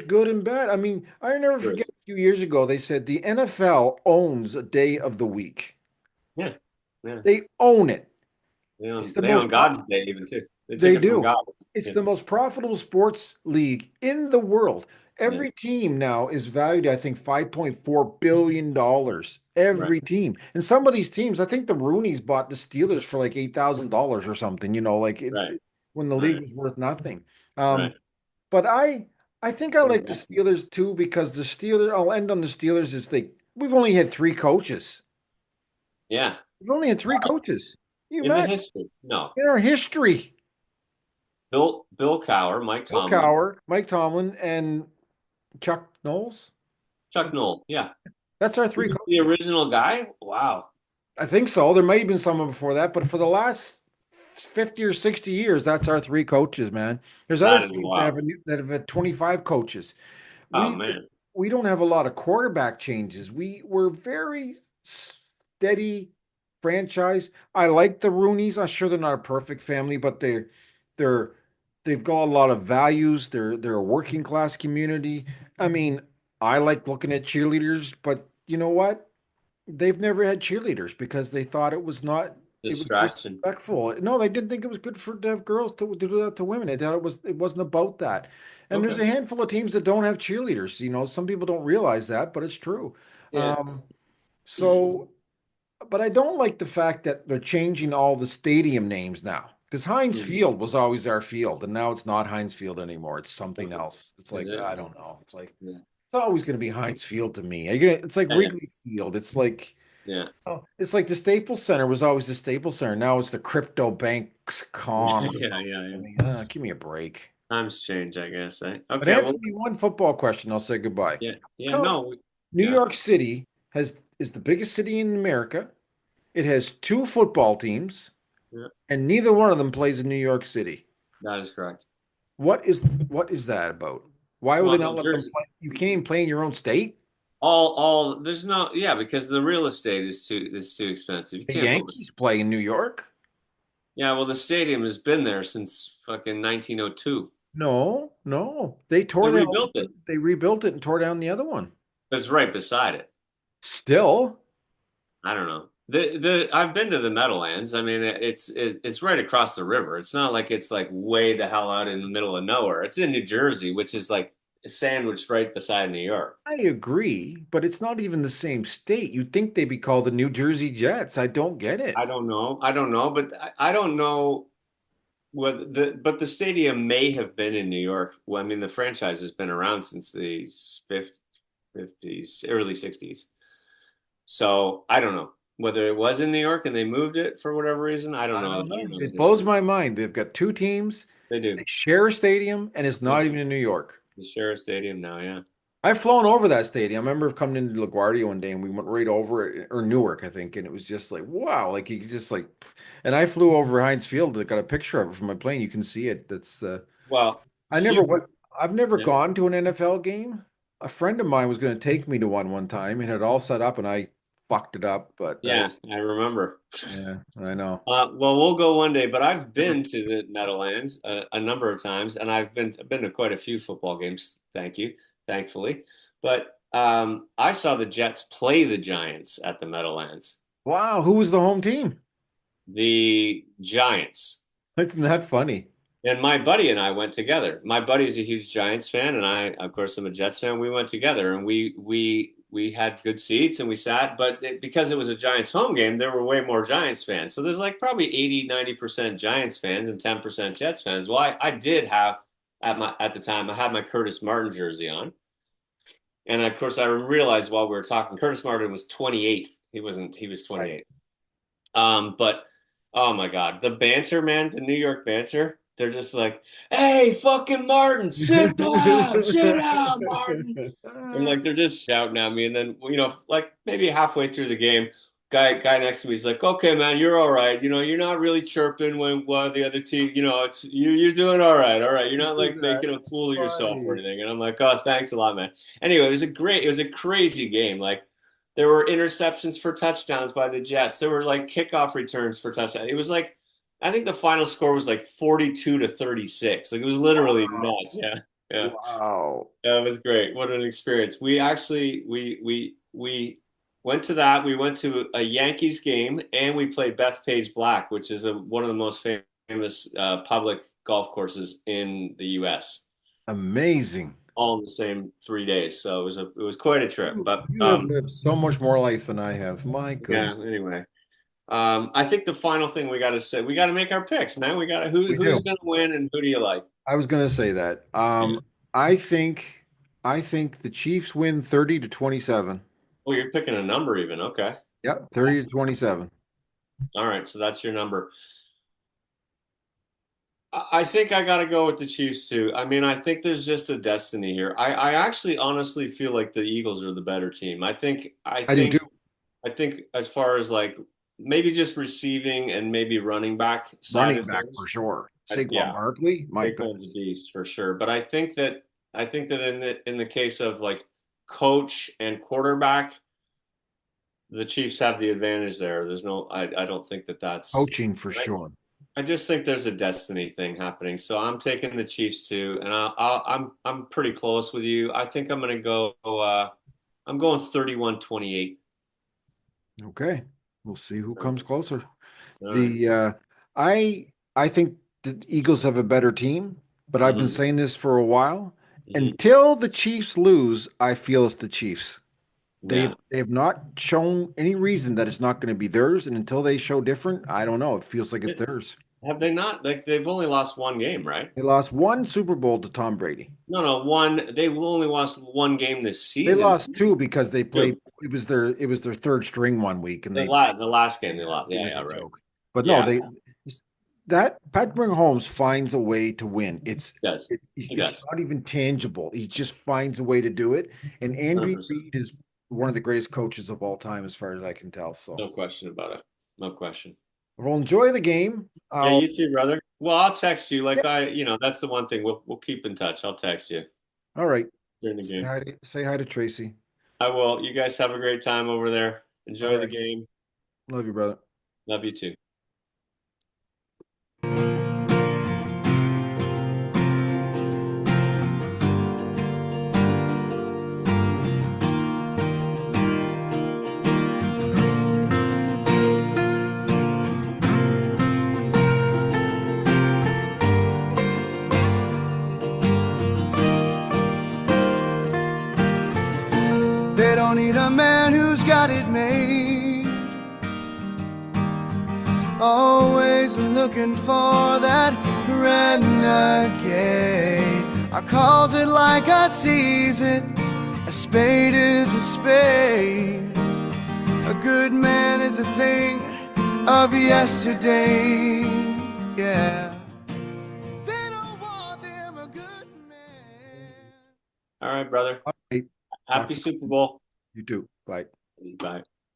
good and bad. I mean, I never there forget is. a few years ago they said the NFL owns a day of the week. Yeah, yeah. They own it. It's the They most own God's day even too. They took They it from do. God. It's Yeah, the most profitable sports league in the world. yeah. Every team now is valued, I think, $5.4 billion. Right, Every team. And some of these teams, I think the Roonies bought the Steelers for like $8,000 or something, like right, when the league right, was worth nothing. right. But I think I What like the investment? Steelers too because I'll end on the Steelers is we've only had three coaches. Yeah. We've only had three coaches. You In the imagine history, no. in our history. Bill Cowher, Mike Bill Tomlin, Cowher, Mike Tomlin, and Chuck Knowles. Chuck Noll. Yeah. That's our He three was the coaches. original guy. Wow. I think so. There might have been someone before that, but for the last 50 or 60 years, that's our three coaches, man. There's other That is teams wild. that have had 25 coaches. Oh We man. we don't have a lot of quarterback changes. We're very steady franchise. I like the Roonies. I'm sure they're not a perfect family, but they're they've got a lot of values. They're a working class community. I mean, I like looking at cheerleaders, but you know what? They've never had cheerleaders because they thought it was Distraction. disrespectful. No, they didn't think it was good to have girls to do that to women. They thought it wasn't about that. And there's Okay. a handful of teams that don't have cheerleaders. Some people don't realize that, but it's true. Yeah. Um, so, but I don't like the fact that they're changing all the stadium names now. Because Heinz Hmm. Field was always our field, and now it's not Heinz Field anymore. It's something Okay. else. It's Is like it? I don't know. It's like Yeah. it's always going to be Heinz Field to me. It's like Yeah. Wrigley Field. It's like Yeah. it's like the Staples Center was always the Staples Center. Now it's the Crypto Banks Yeah. Con. Yeah. Yeah. I Yeah. mean, give me a break. Times change, I guess. But Okay. Well. answer me one football question. I'll say goodbye. Yeah. Yeah. Come, No. New Yeah. York City is the biggest city in America. It has two football teams, Yeah. and neither one of them plays in New York City. That is correct. What is that about? Why would they Well, not New let them Jersey. play? You can't even play in your own state. There's no, yeah, because the real estate is too expensive. You The can't put, Yankees play in New York. yeah, well, the stadium has been there since fucking 1902. No, no. They rebuilt it. They rebuilt it and tore down the other one. It's right beside it. Still, I don't know. I've been to the Meadowlands. I mean, it's right across the river. It's not like it's like way the hell out in the middle of nowhere. It's in New Jersey, which is like sandwiched right beside New York. I agree, but it's not even the same state. You'd think they'd be called the New Jersey Jets. I don't get it. I don't know. I don't know, but I don't know what the stadium may have been in New York. Well, I mean, the franchise has been around since the 50s, early 60s. So I don't know whether it was in New York and they moved it for whatever reason. I don't I know. I don't don't know. know the It blows history. my mind. They've got two teams. They They do. share a stadium, and it's Yeah. not even in New York. The Sheriff Stadium now, yeah. I've flown over that stadium. I remember coming into LaGuardia one day, and we went right over it, or Newark, I think, and it was just like, wow, like you could just like. And I flew over Heinz Field. I got a picture of it from my plane. You can see it. That's Well, I never few went. I've never Yeah. gone to an NFL game. A friend of mine was going to take me to one time and had it all set up, and I fucked it up. But Yeah, I remember. yeah, I know. Well, we'll go one day, but I've Never- been to the Meadowlands a number of times, and I've been to quite a few football games. Thank you, thankfully. But I saw the Jets play the Giants at the Meadowlands. Wow, who was the home team? The Giants. Isn't that funny? And my buddy and I went together. My buddy's a huge Giants fan, and I, of course, am a Jets fan. We went together, and we had good seats, and we sat. But because it was a Giants home game, there were way more Giants fans. So there's like probably 80-90% Giants fans and 10% Jets fans. Well, I did have at the time I had my Curtis Martin jersey on, and of course I realized while we were talking, Curtis Martin was 28. He wasn't. He was Right. 28. But oh my God, the banter, man, the New York banter. They're just like, "Hey, fucking Martin, sit down, Martin." And like they're just shouting at me, and then like maybe halfway through the game, guy next to me is like, "Okay, man, you're all right. You're not really chirping when one of the other team. It's you're doing all right, all right. You're not like making a fool of yourself or Funny. anything." And I'm like, "Oh, thanks a lot, man." Anyway, it was a crazy game. Like there were interceptions for touchdowns by the Jets. There were like kickoff returns for touchdowns. It was like I think the final score was like 42-36. Like it was literally Wow. nuts. Yeah. Yeah. Wow. That was great. What an experience. We actually we went to that. We went to a Yankees game and we played Bethpage Black, which is one of the most famous public golf courses in the U.S. Amazing. All in the same 3 days. So it was quite a trip. But You have lived so much more life than I have. My yeah. goodness. Anyway, I think the final thing we got to say, we got to make our picks, man. We got to We who's do. going to win and who do you like? I was going to say that. Yeah. I think I think the Chiefs win 30 to 27. Oh, you're picking a number even. Okay. Yep, 30 to 27. All right. So that's your number. I think I got to go with the Chiefs too. I mean, I think there's just a destiny here. I actually honestly feel like the Eagles are the better team. I do too. I think as far as like maybe just receiving and maybe running back side Running of back for things. sure. Saquon Yeah, Barkley, my Saquon's a goodness. beast for sure. But I think that in the case of like coach and quarterback, the Chiefs have the advantage there. There's no I don't think that that's Coaching for sure. I just think there's a destiny thing happening. So I'm taking the Chiefs too, and I'm pretty close with you. I think I'm gonna go. I'm going 31-28. Okay. We'll see who comes closer. All right. The I think the Eagles have a better team, but I've been Mm-hmm. saying this for a while. Mm-hmm. Until the Chiefs lose, I feel it's the Chiefs. Yeah. They've not shown any reason that it's not going to be theirs, and until they show different, I don't know. It feels like it's theirs. Have they not? Like they've only lost one game, right? They lost one Super Bowl to Tom Brady. No, no, one. They've only lost one game this They season. lost two because they Two. played. It was their third string one week, and The last game they lost. it Yeah, was yeah, a right. joke. But no, Yeah, they that Patrick Mahomes finds a way to win. he does. He It's does. not even tangible. He just finds a way to do it. And Andy 100%. Reid is one of the greatest coaches of all time, as far as I can tell. So No question about it. No question. we'll enjoy the game. Yeah, I'll you too, brother. Well, I'll text you. yeah, Like that's the one thing. We'll keep in touch. I'll text you all right. during the game. Say hi to Tracy. I will. You guys have a great time over there. All Enjoy the right. game. Love you, brother. Love you too. They don't need a man who's got it made. Always looking for that renegade. I calls it like I sees it. A spade is a spade. A good man is a thing of yesterday. Yeah. They don't want them a good man. All right, brother. All right. Happy Super Bowl. You too. Bye. Bye.